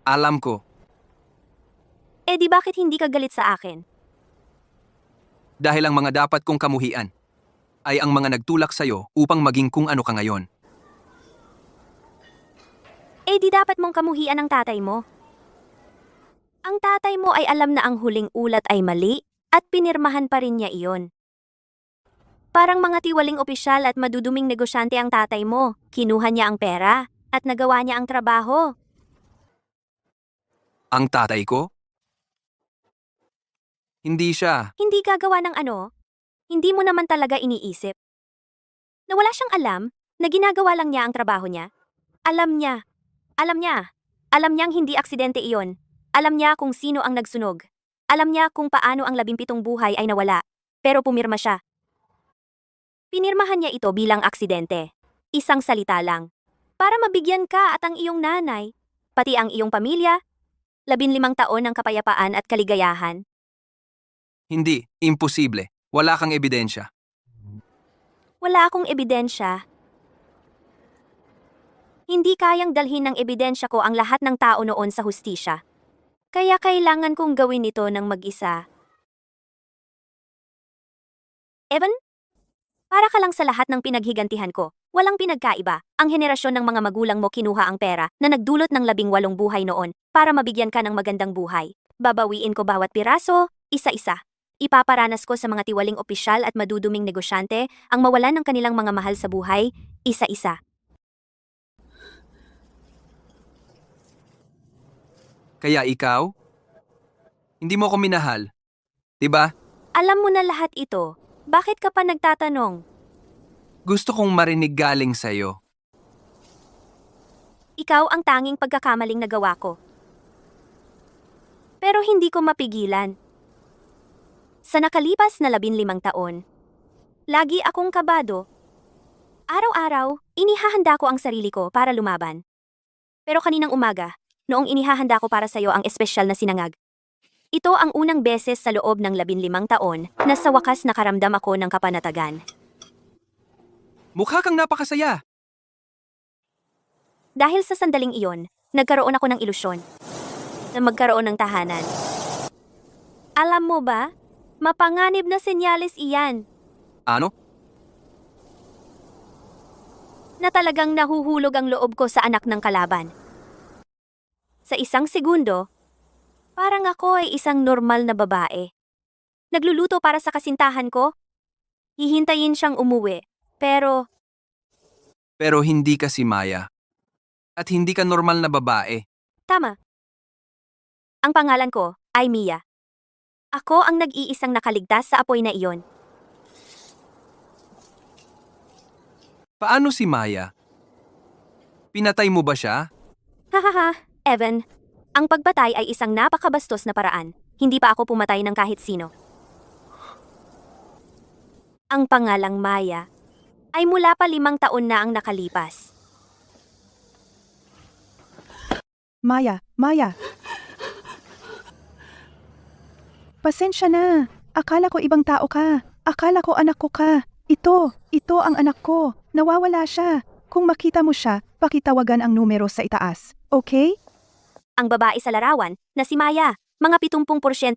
Alam ko, Eh di bakit hindi ka galit sa akin? dahil ang mga dapat kong kamuhian ay ang mga nagtulak sa'yo upang maging kung ano ka ngayon. Eh di dapat mong kamuhian ang tatay mo. Ang tatay mo ay alam na ang huling ulat ay mali at pinirmahan pa rin niya iyon. Parang mga tiwaling opisyal at maduduming negosyante ang tatay mo. Kinuha niya ang pera at nagawa niya ang trabaho. Ang tatay ko? Hindi siya. Hindi gagawa ng ano? Hindi mo naman talaga iniisip. Na wala siyang alam na ginagawa lang niya ang trabaho niya. Alam niya. Alam niya. Alam niyang hindi aksidente iyon. Alam niya kung sino ang nagsunog. Alam niya kung paano ang 17 buhay ay nawala. Pero pumirma siya. Pinirmahan niya ito bilang aksidente. Isang salita lang. Para mabigyan ka at ang iyong nanay, pati ang iyong pamilya, 15 taon ng kapayapaan at kaligayahan. Hindi. Imposible. Wala kang ebidensya. Wala akong ebidensya. Hindi kayang dalhin ng ebidensya ko ang lahat ng tao noon sa hustisya. Kaya kailangan kong gawin ito ng mag-isa. Evan? Para ka lang sa lahat ng pinaghigantihan ko. Walang pinagkaiba. Ang henerasyon ng mga magulang mo kinuha ang pera na nagdulot ng 18 buhay noon para mabigyan ka ng magandang buhay. Babawiin ko bawat piraso, isa-isa. Ipaparanas ko sa mga tiwaling opisyal at maduduming negosyante ang mawalan ng kanilang mga mahal sa buhay, isa-isa. Kaya ikaw? Hindi mo ko minahal. Diba? Alam mo na lahat ito. Bakit ka pa nagtatanong? Gusto kong marinig galing sa'yo. Ikaw ang tanging pagkakamaling nagawa ko. Pero hindi ko mapigilan. Sa nakalipas na 15 taon, lagi akong kabado. Araw-araw, inihahanda ko ang sarili ko para lumaban. Pero kaninang umaga, noong inihahanda ko para sa'yo ang espesyal na sinangag, ito ang unang beses sa loob ng 15 taon na sa wakas nakaramdam ako ng kapanatagan. Mukha kang napakasaya. Dahil sa sandaling iyon, nagkaroon ako ng ilusyon na magkaroon ng tahanan. Alam mo ba, mapanganib na senyales iyan Ano? na talagang nahuhulog ang loob ko sa anak ng kalaban. Sa isang segundo, parang ako ay isang normal na babae. Nagluluto para sa kasintahan ko. Hihintayin siyang umuwi. Pero Pero hindi ka si Maya. At hindi ka normal na babae. tama. Ang pangalan ko ay Mia. Ako ang nag-iisang nakaligtas sa apoy na iyon. Paano si Maya? Pinatay mo ba siya? Hahaha, Evan. Ang pagpatay ay isang napakabastos na paraan. Hindi pa ako pumatay ng kahit sino. Ang pangalang Maya ay mula pa 5 taon na ang nakalipas. Maya, Maya. Pasensya na. Akala ko ibang tao ka. Akala ko anak ko ka. Ito ang anak ko. Nawawala siya. Kung makita mo siya, pakitawagan ang numero sa itaas. Okay? Ang babae sa larawan na si Maya, mga 70%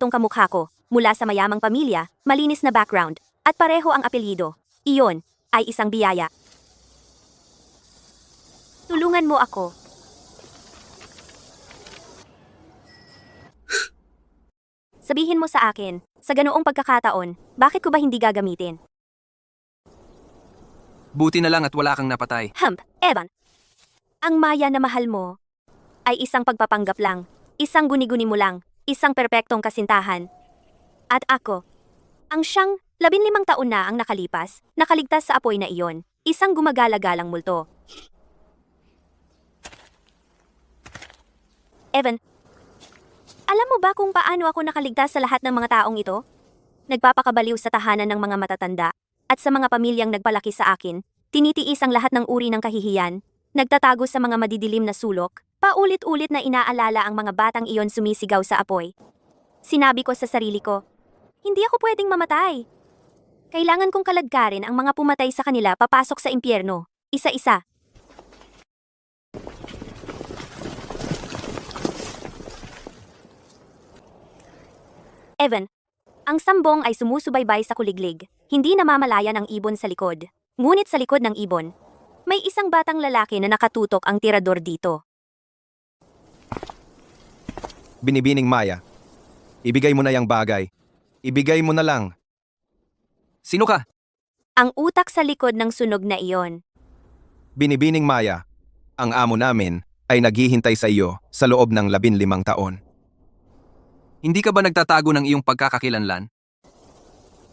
kamukha ko, mula sa mayamang pamilya, malinis na background, at pareho ang apelyido. Iyon ay isang biyaya. Tulungan mo ako. Sabihin mo sa akin, sa ganoong pagkakataon, bakit ko ba hindi gagamitin? Buti na lang at wala kang napatay. Evan. Ang Maya na mahal mo ay isang pagpapanggap lang, isang guni-guni mo lang, isang perpektong kasintahan. At ako, ang siyang 15 taon na ang nakalipas, nakaligtas sa apoy na iyon, isang gumagala-galang multo. Evan, alam mo ba kung paano ako nakaligtas sa lahat ng mga taong ito? Nagpapakabaliw sa tahanan ng mga matatanda, at sa mga pamilyang nagpalaki sa akin, tinitiis ang lahat ng uri ng kahihiyan, nagtatago sa mga madidilim na sulok, paulit-ulit na inaalala ang mga batang iyon sumisigaw sa apoy. Sinabi ko sa sarili ko, hindi ako pwedeng mamatay. Kailangan kong kaladkarin ang mga pumatay sa kanila papasok sa impyerno, isa-isa. Evan, ang sambong ay sumusubaybay sa kuliglig, hindi namamalayan ang ibon sa likod. Ngunit sa likod ng ibon, may isang batang lalaki na nakatutok ang tirador dito. Binibining Maya. Ibigay mo na yang bagay. Ibigay mo na lang. Sino ka? Ang utak sa likod ng sunog na iyon. Binibining Maya. Ang amo namin ay naghihintay sa iyo sa loob ng 15 taon. Hindi ka ba nagtatago ng iyong pagkakakilanlan?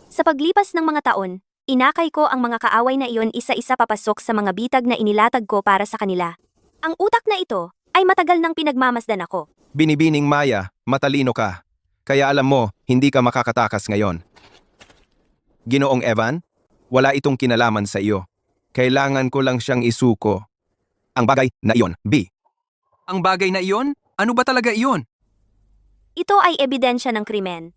Sa paglipas ng mga taon, inakay ko ang mga kaaway na iyon isa-isa papasok sa mga bitag na inilatag ko para sa kanila. Ang utak na ito ay matagal nang pinagmamasdan ako. Binibining Maya, matalino ka. Kaya alam mo, hindi ka makakatakas ngayon. Ginoong Evan, wala itong kinalaman sa iyo. Kailangan ko lang siyang isuko. Ang bagay na iyon, B. Ang bagay na iyon? Ano ba talaga iyon? Ito ay ebidensya ng krimen.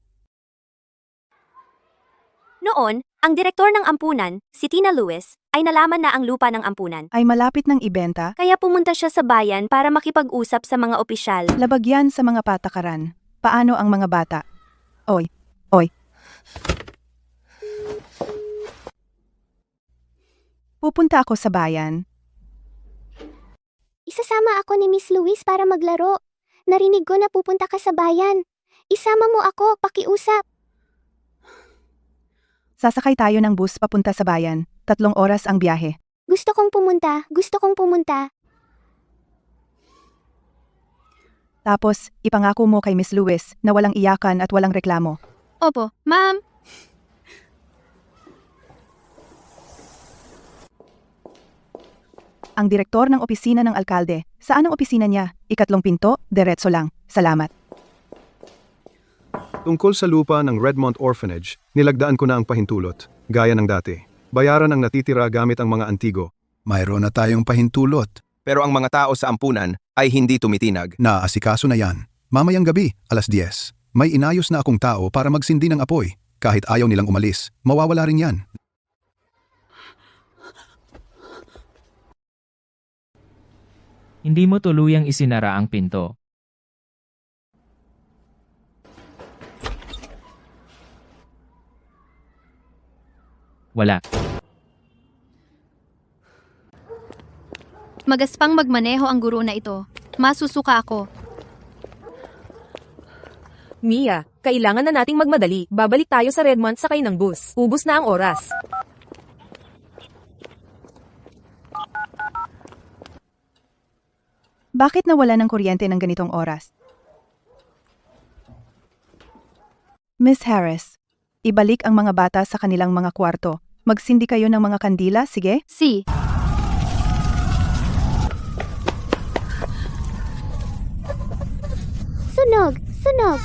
Noon, ang direktor ng ampunan, si Tina Lewis, ay nalaman na ang lupa ng ampunan. Ay malapit ng ibenta, Kaya pumunta siya sa bayan para makipag-usap sa mga opisyal. labagyan sa mga patakaran. Paano ang mga bata? Oy. Pupunta ako sa bayan. Isasama ako ni Miss Louise para maglaro. Narinig ko na pupunta ka sa bayan. Isama mo ako, pakiusap. Sasakay tayo ng bus papunta sa bayan. 3 oras ang biyahe. Gusto kong pumunta. Tapos, ipangako mo kay Miss Lewis na walang iyakan at walang reklamo. Opo, ma'am. Ang direktor ng opisina ng alkalde. Saan ang opisina niya? 2 pinto, diretso lang. Salamat. Tungkol sa lupa ng Redmond Orphanage, nilagdaan ko na ang pahintulot, gaya ng dati. Bayaran ang natitira gamit ang mga antigo. Mayroon na tayong pahintulot. Pero ang mga tao sa ampunan ay hindi tumitinag. Naasikaso na yan. Mamayang gabi, 10:00. May inayos na akong tao para magsindi ng apoy. Kahit ayaw nilang umalis, mawawala rin yan. Hindi mo tuluyang isinara ang pinto. Wala. Magaspang magmaneho ang guro na ito. Masusuka ako. Mia, kailangan na nating magmadali. Babalik tayo sa Redmond sakay ng bus. Ubus na ang oras. Bakit nawala ng kuryente ng ganitong oras? Miss Harris, ibalik ang mga bata sa kanilang mga kwarto. Magsindi kayo ng mga kandila, sige? Si. Sunog.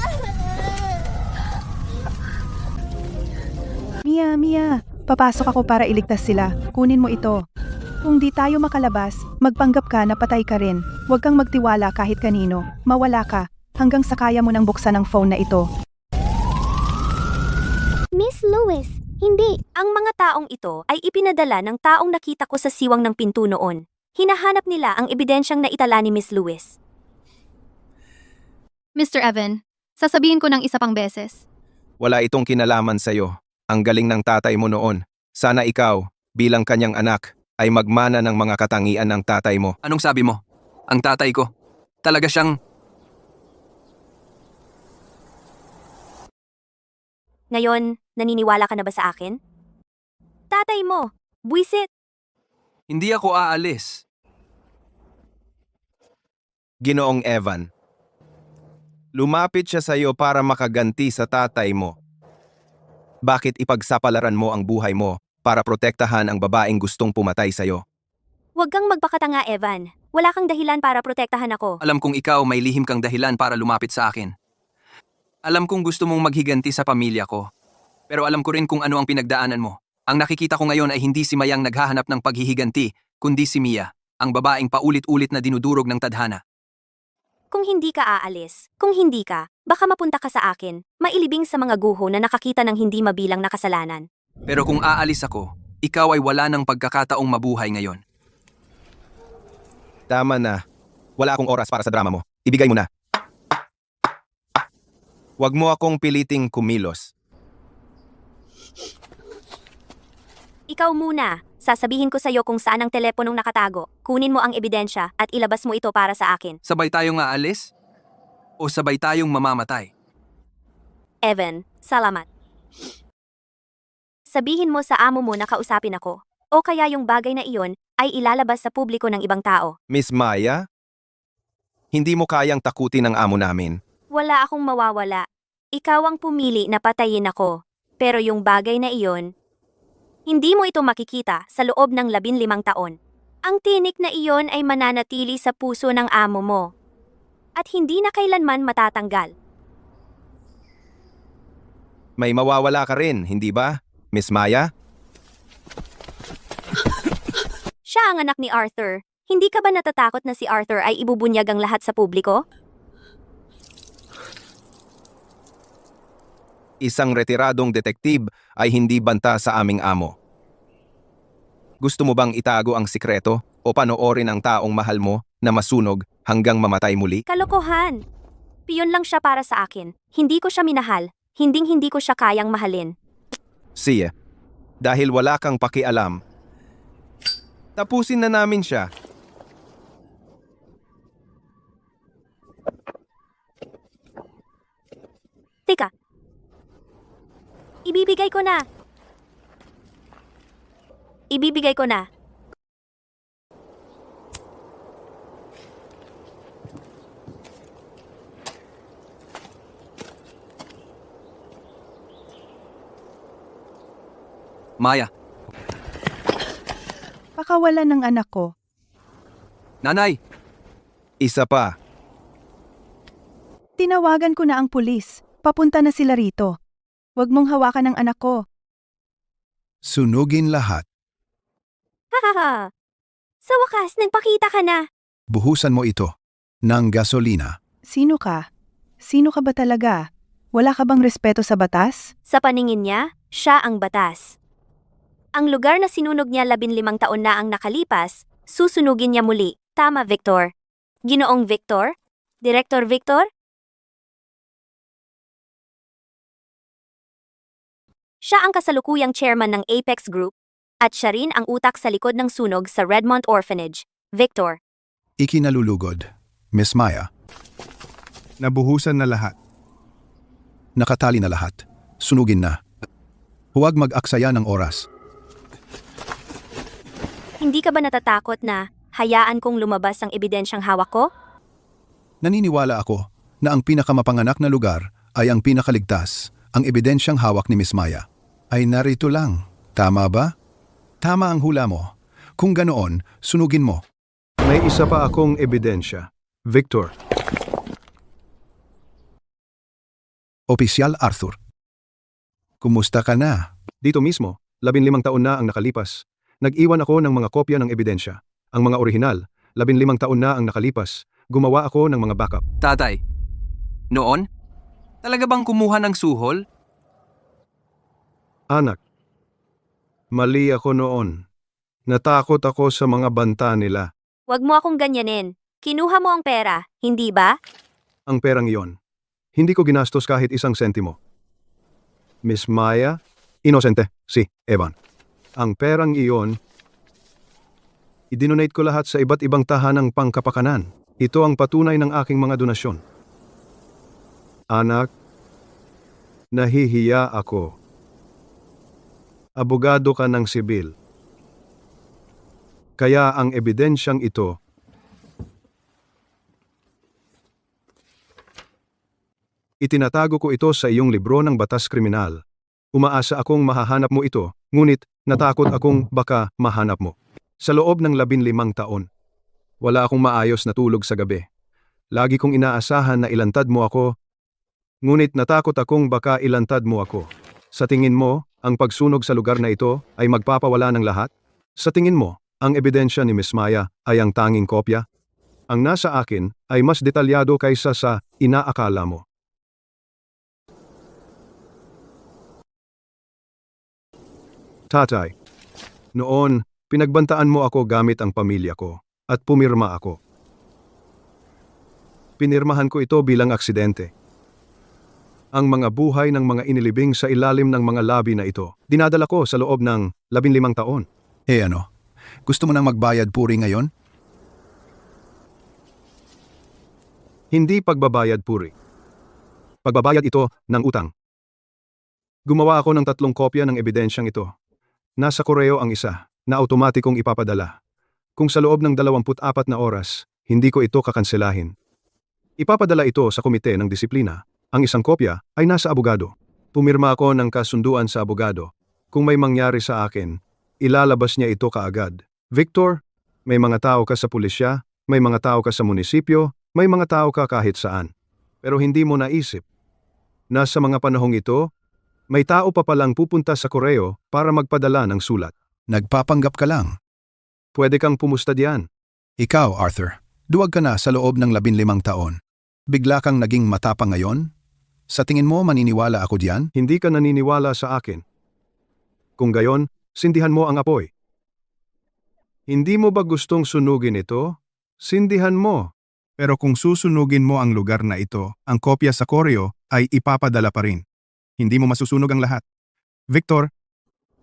Mia, papasok ako para iligtas sila. Kunin mo ito. Kung di tayo makalabas, magpanggap ka na patay ka rin. Huwag kang magtiwala kahit kanino. Mawala ka, hanggang sa kaya mo nang buksan ang phone na ito. Miss Louise, hindi. Ang mga taong ito ay ipinadala ng taong nakita ko sa siwang ng pinto noon. Hinahanap nila ang ebidensyang naitala ni Miss Lewis. Mr. Evan, sasabihin ko ng isa pang beses. Wala itong kinalaman sa iyo. Ang galing ng tatay mo noon. Sana ikaw, bilang kanyang anak, ay magmana ng mga katangian ng tatay mo. Anong sabi mo? Ang tatay ko. Talaga siyang... Ngayon, naniniwala ka na ba sa akin? Tatay mo, buwisit. Hindi ako aalis. Ginoong Evan. Lumapit siya sa iyo para makaganti sa tatay mo. Bakit ipagsapalaran mo ang buhay mo para protektahan ang babaeng gustong pumatay sa iyo? Huwag kang magpakatanga, Evan. Wala kang dahilan para protektahan ako. Alam kong ikaw may lihim kang dahilan para lumapit sa akin. Alam kong gusto mong maghiganti sa pamilya ko. Pero alam ko rin kung ano ang pinagdaanan mo. Ang nakikita ko ngayon ay hindi si Mayang naghahanap ng paghihiganti, kundi si Mia, ang babaeng paulit-ulit na dinudurog ng tadhana. Kung hindi ka aalis, kung hindi ka, baka mapunta ka sa akin, mailibing sa mga guho na nakakita ng hindi mabilang na kasalanan. Pero kung aalis ako, ikaw ay wala ng pagkakataong mabuhay ngayon. Tama na. Wala akong oras para sa drama mo. Ibigay mo na. Huwag mo akong piliting kumilos. Ikaw muna. Sasabihin ko sa'yo kung saan ang teleponong nakatago. Kunin mo ang ebidensya at ilabas mo ito para sa akin. Sabay tayong aalis? o sabay tayong mamamatay. Evan, salamat. Sabihin mo sa amo mo na kausapin ako. O kaya yung bagay na iyon ay ilalabas sa publiko ng ibang tao. Miss Maya? Hindi mo kayang takutin ang amo namin. Wala akong mawawala. Ikaw ang pumili na patayin ako. Pero yung bagay na iyon, hindi mo ito makikita sa loob ng 15 taon. Ang tinik na iyon ay mananatili sa puso ng amo mo. At hindi na kailanman matatanggal. May mawawala ka rin, hindi ba, Miss Maya? Siya ang anak ni Arthur. Hindi ka ba natatakot na si Arthur ay ibubunyag ang lahat sa publiko? Isang retiradong detektib ay hindi banta sa aming amo. Gusto mo bang itago ang sikreto o panoorin ang taong mahal mo na masunog hanggang mamatay muli? Kalokohan! Piyon lang siya para sa akin. Hindi ko siya minahal. Hinding-hindi ko siya kayang mahalin. Siya, dahil wala kang pakialam, tapusin na namin siya. Teka. Ibibigay ko na. Ibibigay ko na. Maya, Pakawalan ng anak ko. nanay, Isa pa, Tinawagan ko na ang pulis. Papunta na sila rito. Huwag mong hawakan ang anak ko. Sunugin lahat. Hahaha. Sa wakas, nagpakita ka na. Buhusan mo ito ng gasolina. Sino ka? Sino ka ba talaga? Wala ka bang respeto sa batas? Sa paningin niya, siya ang batas. Ang lugar na sinunog niya 15 taon na ang nakalipas, susunugin niya muli. Tama, Victor. Ginoong Victor? Director Victor? Siya ang kasalukuyang chairman ng Apex Group, at siya rin ang utak sa likod ng sunog sa Redmond Orphanage. Victor. Ikinalulugod. Miss Maya, Nabuhusan na lahat. nakatali na lahat. Sunugin na. Huwag mag-aksaya ng oras. Hindi ka ba natatakot na hayaan kong lumabas ang ebidensyang hawak ko? Naniniwala ako na ang pinakamapanganak na lugar ay ang pinakaligtas. Ang ebidensyang hawak ni Miss Maya ay narito lang. Tama ba? Tama ang hula mo. Kung ganoon, sunugin mo. May isa pa akong ebidensya. Victor, Opisyal Arthur. Kumusta ka na? dito mismo, 15 taon na ang nakalipas. Nag-iwan ako ng mga kopya ng ebidensya. Ang mga orihinal, 15 taon na ang nakalipas. Gumawa ako ng mga backup. tatay. Noon? Talaga bang kumuha ng suhol? Anak, mali ako noon. Natakot ako sa mga banta nila. Huwag mo akong ganyanin. Kinuha mo ang pera, hindi ba? Ang perang iyon. Hindi ko ginastos kahit isang sentimo. Miss Maya, inosente, si Evan. Ang perang iyon, idinonate ko lahat sa iba't ibang tahanang pangkapakanan. Ito ang patunay ng aking mga donasyon. Anak, nahihiya ako. Abogado ka ng sibil. Kaya ang ebidensyang ito, itinatago ko ito sa iyong libro ng batas kriminal. Umaasa akong mahahanap mo ito, ngunit natakot akong baka mahanap mo. Sa loob ng 15 taon, wala akong maayos na tulog sa gabi. Lagi kong inaasahan na ilantad mo ako, ngunit natakot akong baka ilantad mo ako. Sa tingin mo, ang pagsunog sa lugar na ito ay magpapawala ng lahat? Sa tingin mo, ang ebidensya ni Miss Maya ay ang tanging kopya? Ang nasa akin ay mas detalyado kaysa sa inaakala mo. Tatay, noon, pinagbantaan mo ako gamit ang pamilya ko at pumirma ako. Pinirmahan ko ito bilang aksidente. Ang mga buhay ng mga inilibing sa ilalim ng mga labi na ito, dinadala ko sa loob ng 15 taon. Ano? Gusto mo nang magbayad puri ngayon? Hindi pagbabayad puri. Pagbabayad ito ng utang. Gumawa ako ng 3 kopya ng ebidensyang ito. Nasa koreo ang isa, na automatikong ipapadala. Kung sa loob ng 24 na oras, hindi ko ito kakanselahin. Ipapadala ito sa komite ng disiplina. Ang isang kopya ay nasa abogado. Pumirma ako ng kasunduan sa abogado. Kung may mangyari sa akin, ilalabas niya ito kaagad. Victor, may mga tao ka sa pulisya, may mga tao ka sa munisipyo, may mga tao ka kahit saan. Pero hindi mo naisip. Nasa mga panahong ito, may tao pa palang pupunta sa koreo para magpadala ng sulat. Nagpapanggap ka lang. Pwede kang pumusta diyan. Ikaw, Arthur, duwag ka na sa loob ng 15 taon. Bigla kang naging matapang ngayon? Sa tingin mo maniniwala ako diyan? Hindi ka naniniwala sa akin. Kung gayon, sindihan mo ang apoy. Hindi mo ba gustong sunugin ito? Sindihan mo. Pero kung susunugin mo ang lugar na ito, ang kopya sa koreo ay ipapadala pa rin. Hindi mo masusunog ang lahat. Victor,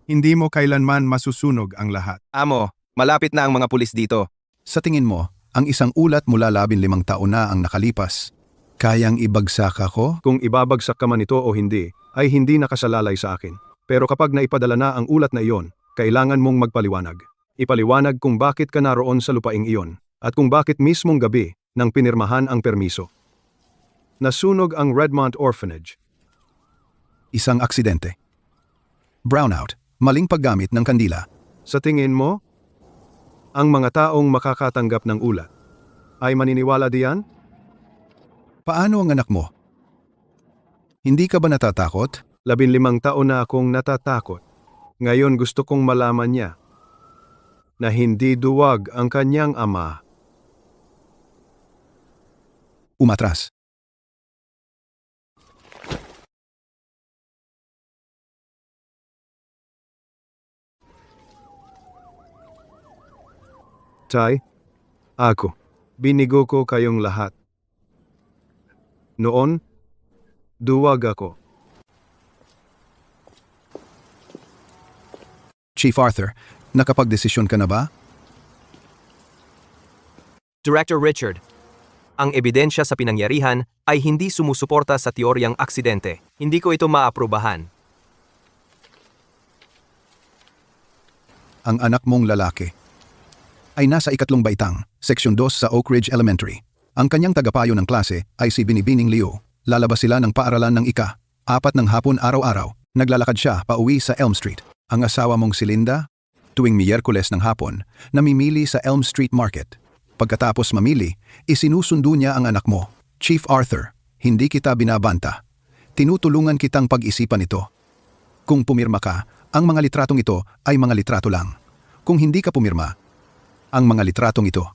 hindi mo kailanman masusunog ang lahat. Amo, malapit na ang mga pulis dito. Sa tingin mo, ang isang ulat mula 15 taon na ang nakalipas. Kayang ibagsak ako? Kung ibabagsak ka man ito o hindi, ay hindi nakasalalay sa akin. Pero kapag naipadala na ang ulat na iyon, kailangan mong magpaliwanag. Ipaliwanag kung bakit ka naroon sa lupaing iyon, at kung bakit mismong gabi nang pinirmahan ang permiso. Nasunog ang Redmond Orphanage. Isang aksidente. Brownout, maling paggamit ng kandila. Sa tingin mo, ang mga taong makakatanggap ng ulat ay maniniwala diyan? Paano ang anak mo? Hindi ka ba natatakot? 15 taon na akong natatakot. Ngayon gusto kong malaman niya na hindi duwag ang kanyang ama. Umatras. Tay, ako, binigo ko kayong lahat. Noon, duwag ako. Chief Arthur, nakapagdesisyon ka na ba? Director Richard, ang ebidensya sa pinangyarihan ay hindi sumusuporta sa teoryang aksidente. Hindi ko ito maaprubahan. Ang anak mong lalaki ay nasa 2 baitang, Seksyon 2 sa Oak Ridge Elementary. Ang kanyang tagapayo ng klase ay si Binibining Liu. Lalabas sila ng paaralan ng 4 ng hapon araw-araw. Naglalakad siya pauwi sa Elm Street. Ang asawa mong si Linda, tuwing Miyerkules ng hapon, namimili sa Elm Street Market. Pagkatapos mamili, isinusundo niya ang anak mo. Chief Arthur, hindi kita binabanta. Tinutulungan kitang pag-isipan ito. Kung pumirma ka, ang mga litratong ito ay mga litrato lang. Kung hindi ka pumirma, ang mga litratong ito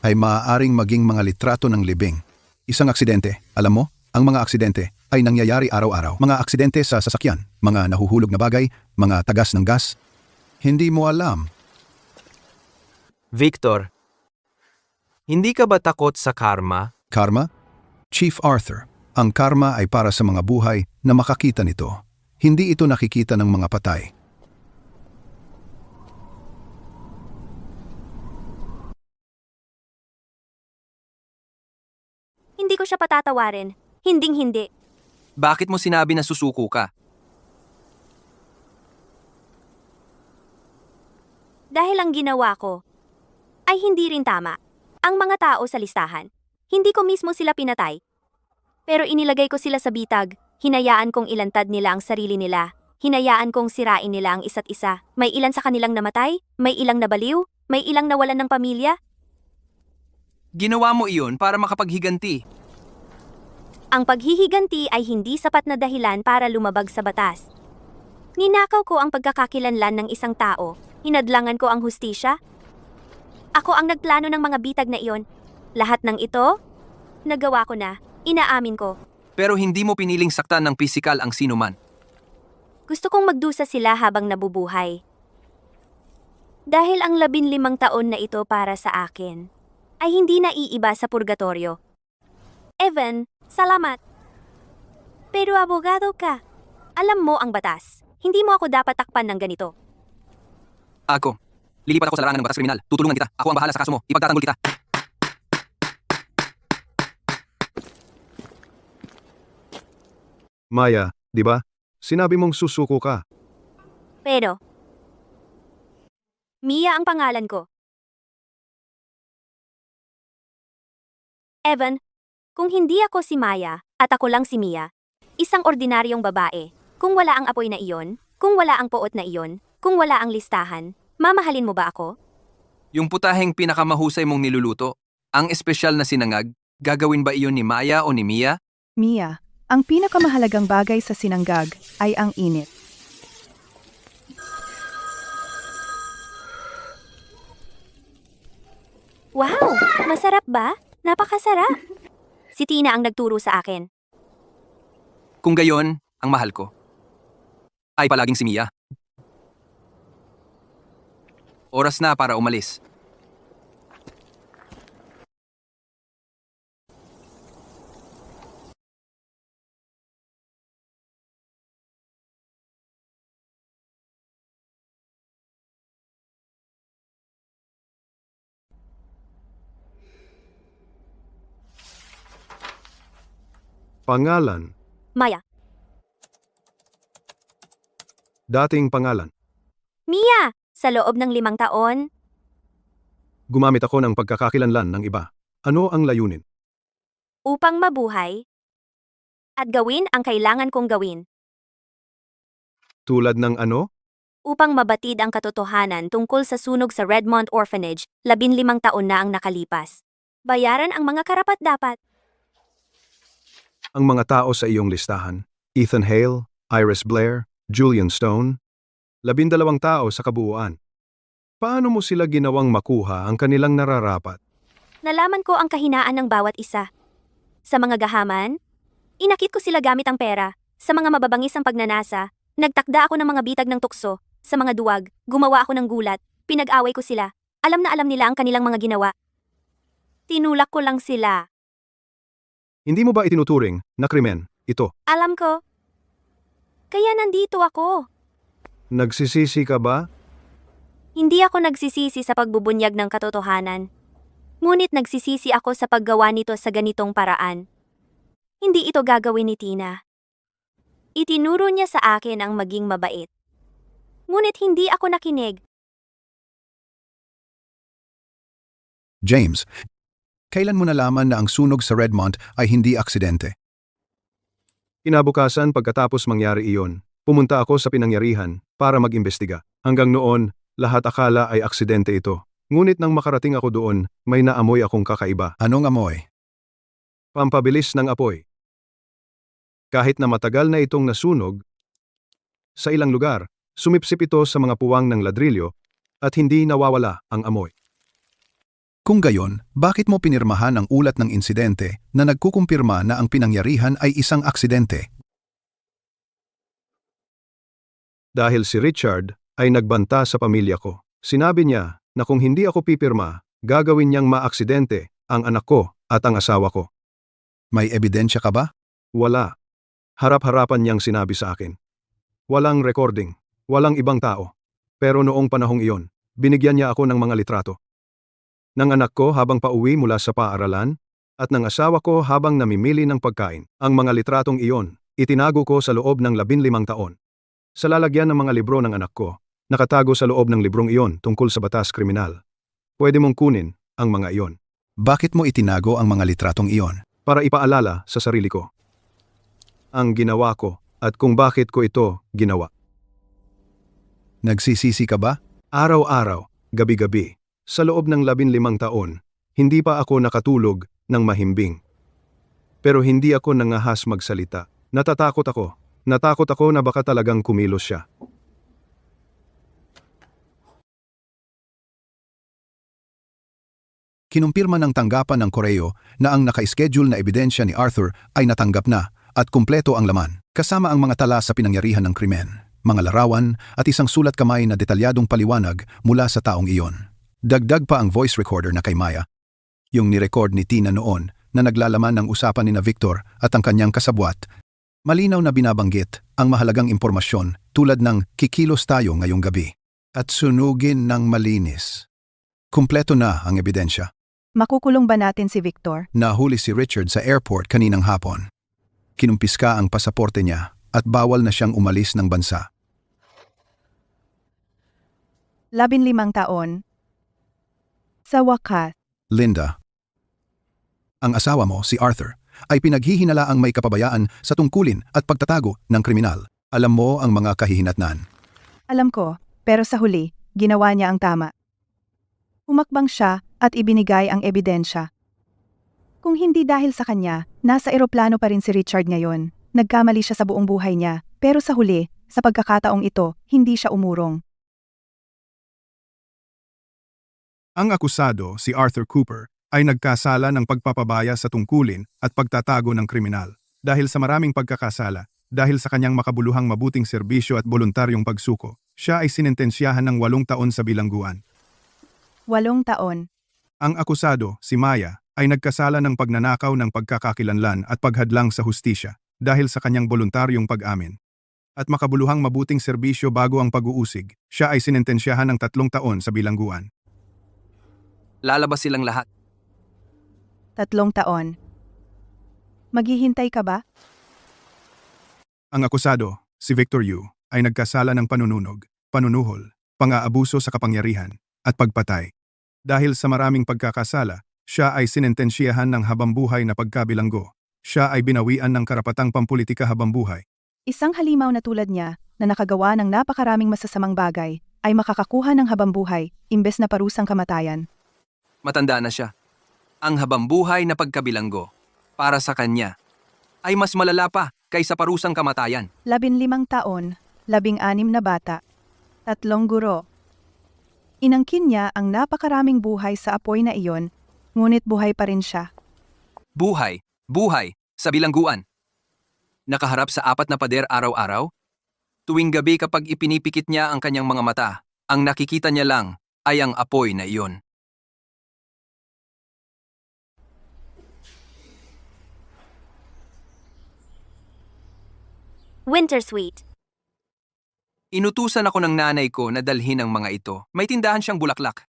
ay maaaring maging mga litrato ng libing. Isang aksidente, alam mo, ang mga aksidente ay nangyayari araw-araw. Mga aksidente sa sasakyan, mga nahuhulog na bagay, mga tagas ng gas. Hindi mo alam. Victor, hindi ka ba takot sa karma? Karma? Chief Arthur, ang karma ay para sa mga buhay na makakita nito. Hindi ito nakikita ng mga patay. Hindi ko siya patatawarin. Hinding-hindi. Bakit mo sinabi na susuko ka? Dahil ang ginawa ko ay hindi rin tama. Ang mga tao sa listahan, hindi ko mismo sila pinatay. Pero inilagay ko sila sa bitag, hinayaan kong ilantad nila ang sarili nila, hinayaan kong sirain nila ang isa't isa. May ilan sa kanilang namatay, may ilang nabaliw, may ilang nawalan ng pamilya. Ginawa mo iyon para makapaghiganti. Ang paghihiganti ay hindi sapat na dahilan para lumabag sa batas. Ninakaw ko ang pagkakakilanlan ng isang tao, hinadlangan ko ang hustisya. Ako ang nagplano ng mga bitag na iyon. Lahat ng ito, nagawa ko na, inaamin ko. Pero hindi mo piniling saktan ng pisikal ang sinuman. Gusto kong magdusa sila habang nabubuhay. Dahil ang 15 taon na ito para sa akin, ay hindi naiiba sa purgatorio. Evan, salamat. Pero abogado ka. Alam mo ang batas. Hindi mo ako dapat takpan ng ganito. Ako, lilipat ako sa larangan ng batas kriminal. Tutulungan kita. Ako ang bahala sa kaso mo. Ipagtatanggol kita. Maya, di ba? Sinabi mong susuko ka. Pero, Mia ang pangalan ko. Evan, kung hindi ako si Maya at ako lang si Mia, isang ordinaryong babae, kung wala ang apoy na iyon, kung wala ang poot na iyon, kung wala ang listahan, mamahalin mo ba ako? Yung putaheng pinakamahusay mong niluluto, ang espesyal na sinangag, gagawin ba iyon ni Maya o ni Mia? Mia, ang pinakamahalagang bagay sa sinanggag ay ang init. Wow! Masarap ba? Napakasarap! Si Tina ang nagturo sa akin. Kung gayon, ang mahal ko ay palaging si Mia. Oras na para umalis. Pangalan. Maya. Dating pangalan. Mia! Sa loob ng 5 taon, Gumamit ako ng pagkakakilanlan ng iba. Ano ang layunin? upang mabuhay at gawin ang kailangan kong gawin. Tulad ng ano? Upang mabatid ang katotohanan tungkol sa sunog sa Redmond Orphanage, 15 taon na ang nakalipas. Bayaran ang mga karapat-dapat. Ang mga tao sa iyong listahan. Ethan Hale, Iris Blair, Julian Stone. 12 tao sa kabuuan. Paano mo sila ginawang makuha ang kanilang nararapat? Nalaman ko ang kahinaan ng bawat isa. Sa mga gahaman, inakit ko sila gamit ang pera. Sa mga mababangis ang pagnanasa, nagtakda ako ng mga bitag ng tukso. Sa mga duwag, gumawa ako ng gulat. Pinag-away ko sila. Alam na alam nila ang kanilang mga ginawa. Tinulak ko lang sila. Hindi mo ba itinuturing na krimen ito? Alam ko. Kaya nandito ako. Nagsisisi ka ba? Hindi ako nagsisisi sa pagbubunyag ng katotohanan. Ngunit nagsisisi ako sa paggawa nito sa ganitong paraan. Hindi ito gagawin ni Tina. Itinuro niya sa akin ang maging mabait. Ngunit hindi ako nakinig. James, kailan mo nalaman na ang sunog sa Redmond ay hindi aksidente? Kinabukasan pagkatapos mangyari iyon, pumunta ako sa pinangyarihan para mag-imbestiga. Hanggang noon, lahat akala ay aksidente ito. Ngunit nang makarating ako doon, may naamoy akong kakaiba. Anong amoy? Pampabilis ng apoy. Kahit na matagal na itong nasunog, sa ilang lugar, sumipsip ito sa mga puwang ng ladrilyo at hindi nawawala ang amoy. Kung gayon, bakit mo pinirmahan ang ulat ng insidente na nagkukumpirma na ang pinangyarihan ay isang aksidente? Dahil si Richard ay nagbanta sa pamilya ko. Sinabi niya na kung hindi ako pipirma, gagawin niyang maaksidente ang anak ko at ang asawa ko. May ebidensya ka ba? Wala. Harap-harapan niyang sinabi sa akin. Walang recording, walang ibang tao. Pero noong panahong iyon, binigyan niya ako ng mga litrato. Ng anak ko habang pauwi mula sa paaralan, at ng asawa ko habang namimili ng pagkain. Ang mga litratong iyon, itinago ko sa loob ng 15 taon. Sa lalagyan ng mga libro ng anak ko, nakatago sa loob ng librong iyon tungkol sa batas kriminal. Pwede mong kunin ang mga iyon. Bakit mo itinago ang mga litratong iyon? Para ipaalala sa sarili ko ang ginawa ko at kung bakit ko ito ginawa. Nagsisisi ka ba? Araw-araw, gabi-gabi, sa loob ng 15 taon, hindi pa ako nakatulog ng mahimbing. Pero hindi ako nangahas magsalita. Natatakot ako. Natakot ako na baka talagang kumilos siya. Kinumpirma ng tanggapan ng Koreo na ang naka-schedule na ebidensya ni Arthur ay natanggap na at kumpleto ang laman, kasama ang mga tala sa pinangyarihan ng krimen, mga larawan at isang sulat kamay na detalyadong paliwanag mula sa taong iyon. Dagdag pa ang voice recorder na kay Maya, yung nirecord ni Tina noon na naglalaman ng usapan ni na Victor at ang kanyang kasabwat. Malinaw na binabanggit ang mahalagang impormasyon tulad ng kikilos tayo ngayong gabi at sunugin ng malinis. Kumpleto na ang ebidensya. Makukulong ba natin si Victor? Nahuli si Richard sa airport kaninang hapon. kinumpiska ang pasaporte niya at bawal na siyang umalis ng bansa. 15 taon. Sa wakas, Linda, ang asawa mo, si Arthur, ay pinaghihinalaang may kapabayaan sa tungkulin at pagtatago ng kriminal. Alam mo ang mga kahihinatnan. alam ko, pero sa huli, ginawa niya ang tama. Humakbang siya at ibinigay ang ebidensya. Kung hindi dahil sa kanya, nasa eroplano pa rin si Richard ngayon. Nagkamali siya sa buong buhay niya, pero sa huli, sa pagkakataong ito, hindi siya umurong. Ang akusado, si Arthur Cooper, ay nagkasala ng pagpapabaya sa tungkulin at pagtatago ng kriminal. Dahil sa maraming pagkakasala, dahil sa kanyang makabuluhang mabuting serbisyo at voluntaryong pagsuko, siya ay sinentensyahan ng 8 taon sa bilangguan. 8 taon. Ang akusado, si Maya, ay nagkasala ng pagnanakaw ng pagkakakilanlan at paghadlang sa hustisya dahil sa kanyang voluntaryong pag-amin. At makabuluhang mabuting serbisyo bago ang pag-uusig, siya ay sinentensyahan ng 3 taon sa bilangguan. Lalabas silang lahat. 3 taon. Maghihintay ka ba? Ang akusado, si Victor Yu, ay nagkasala ng panununog, panunuhol, pang-aabuso sa kapangyarihan, at pagpatay. Dahil sa maraming pagkakasala, siya ay sinentensyahan ng habambuhay na pagkabilanggo. Siya ay binawian ng karapatang pampulitika habambuhay. Isang halimaw na tulad niya, na nakagawa ng napakaraming masasamang bagay, ay makakakuha ng habambuhay, imbes na parusang kamatayan. Matanda na siya. Ang habambuhay na pagkabilanggo, para sa kanya, ay mas malala pa kaysa parusang kamatayan. 15 taon, 16 na bata, 3 guro. Inangkin niya ang napakaraming buhay sa apoy na iyon, ngunit buhay pa rin siya. Buhay, sa bilangguan. Nakaharap sa 4 na pader araw-araw. Tuwing gabi kapag ipinipikit niya ang kanyang mga mata, ang nakikita niya lang ay ang apoy na iyon. Wintersweet. Inutusan ako ng nanay ko na dalhin ang mga ito. May tindahan siyang bulaklak.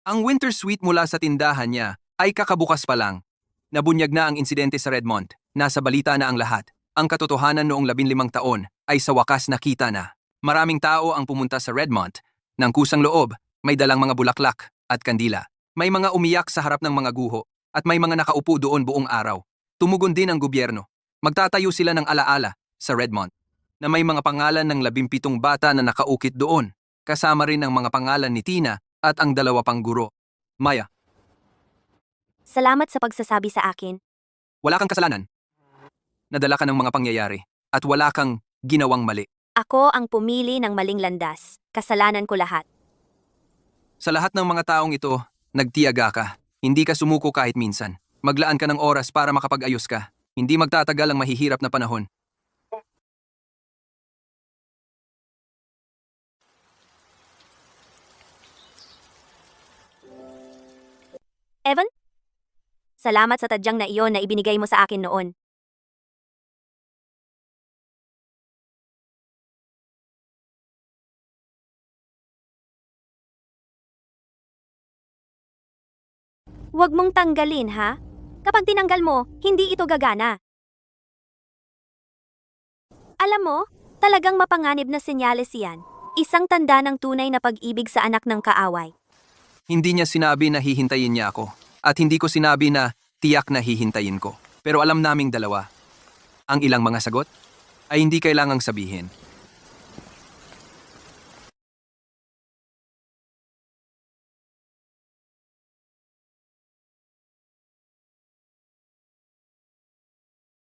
Ang Wintersweet mula sa tindahan niya ay kakabukas pa lang. Nabunyag na ang insidente sa Redmond. Nasa balita na ang lahat. Ang katotohanan noong 15 taon ay sa wakas nakita na. Maraming tao ang pumunta sa Redmond. Nang kusang loob, may dalang mga bulaklak at kandila. May mga umiyak sa harap ng mga guho at may mga nakaupo doon buong araw. Tumugon din ang gobyerno. Magtatayo sila ng alaala sa Redmond na may mga pangalan ng 17 bata na nakaukit doon. Kasama rin ang mga pangalan ni Tina at ang 2 pang guro. Maya, Salamat sa pagsasabi sa akin. wala kang kasalanan. Nadala ka ng mga pangyayari at wala kang ginawang mali. Ako ang pumili ng maling landas. Kasalanan ko lahat. Sa lahat ng mga taong ito, nagtiyaga ka. Hindi ka sumuko kahit minsan. Maglaan ka ng oras para makapag-ayos ka. Hindi magtatagal ang mahihirap na panahon. Evan? Salamat sa tadyang na iyon na ibinigay mo sa akin noon. Huwag mong tanggalin, ha? Kapag tinanggal mo, hindi ito gagana. Alam mo, talagang mapanganib na senyales yan. Isang tanda ng tunay na pag-ibig sa anak ng kaaway. Hindi niya sinabi na hihintayin niya ako. At hindi ko sinabi na tiyak na hihintayin ko. Pero alam naming dalawa. Ang ilang mga sagot ay hindi kailangang sabihin.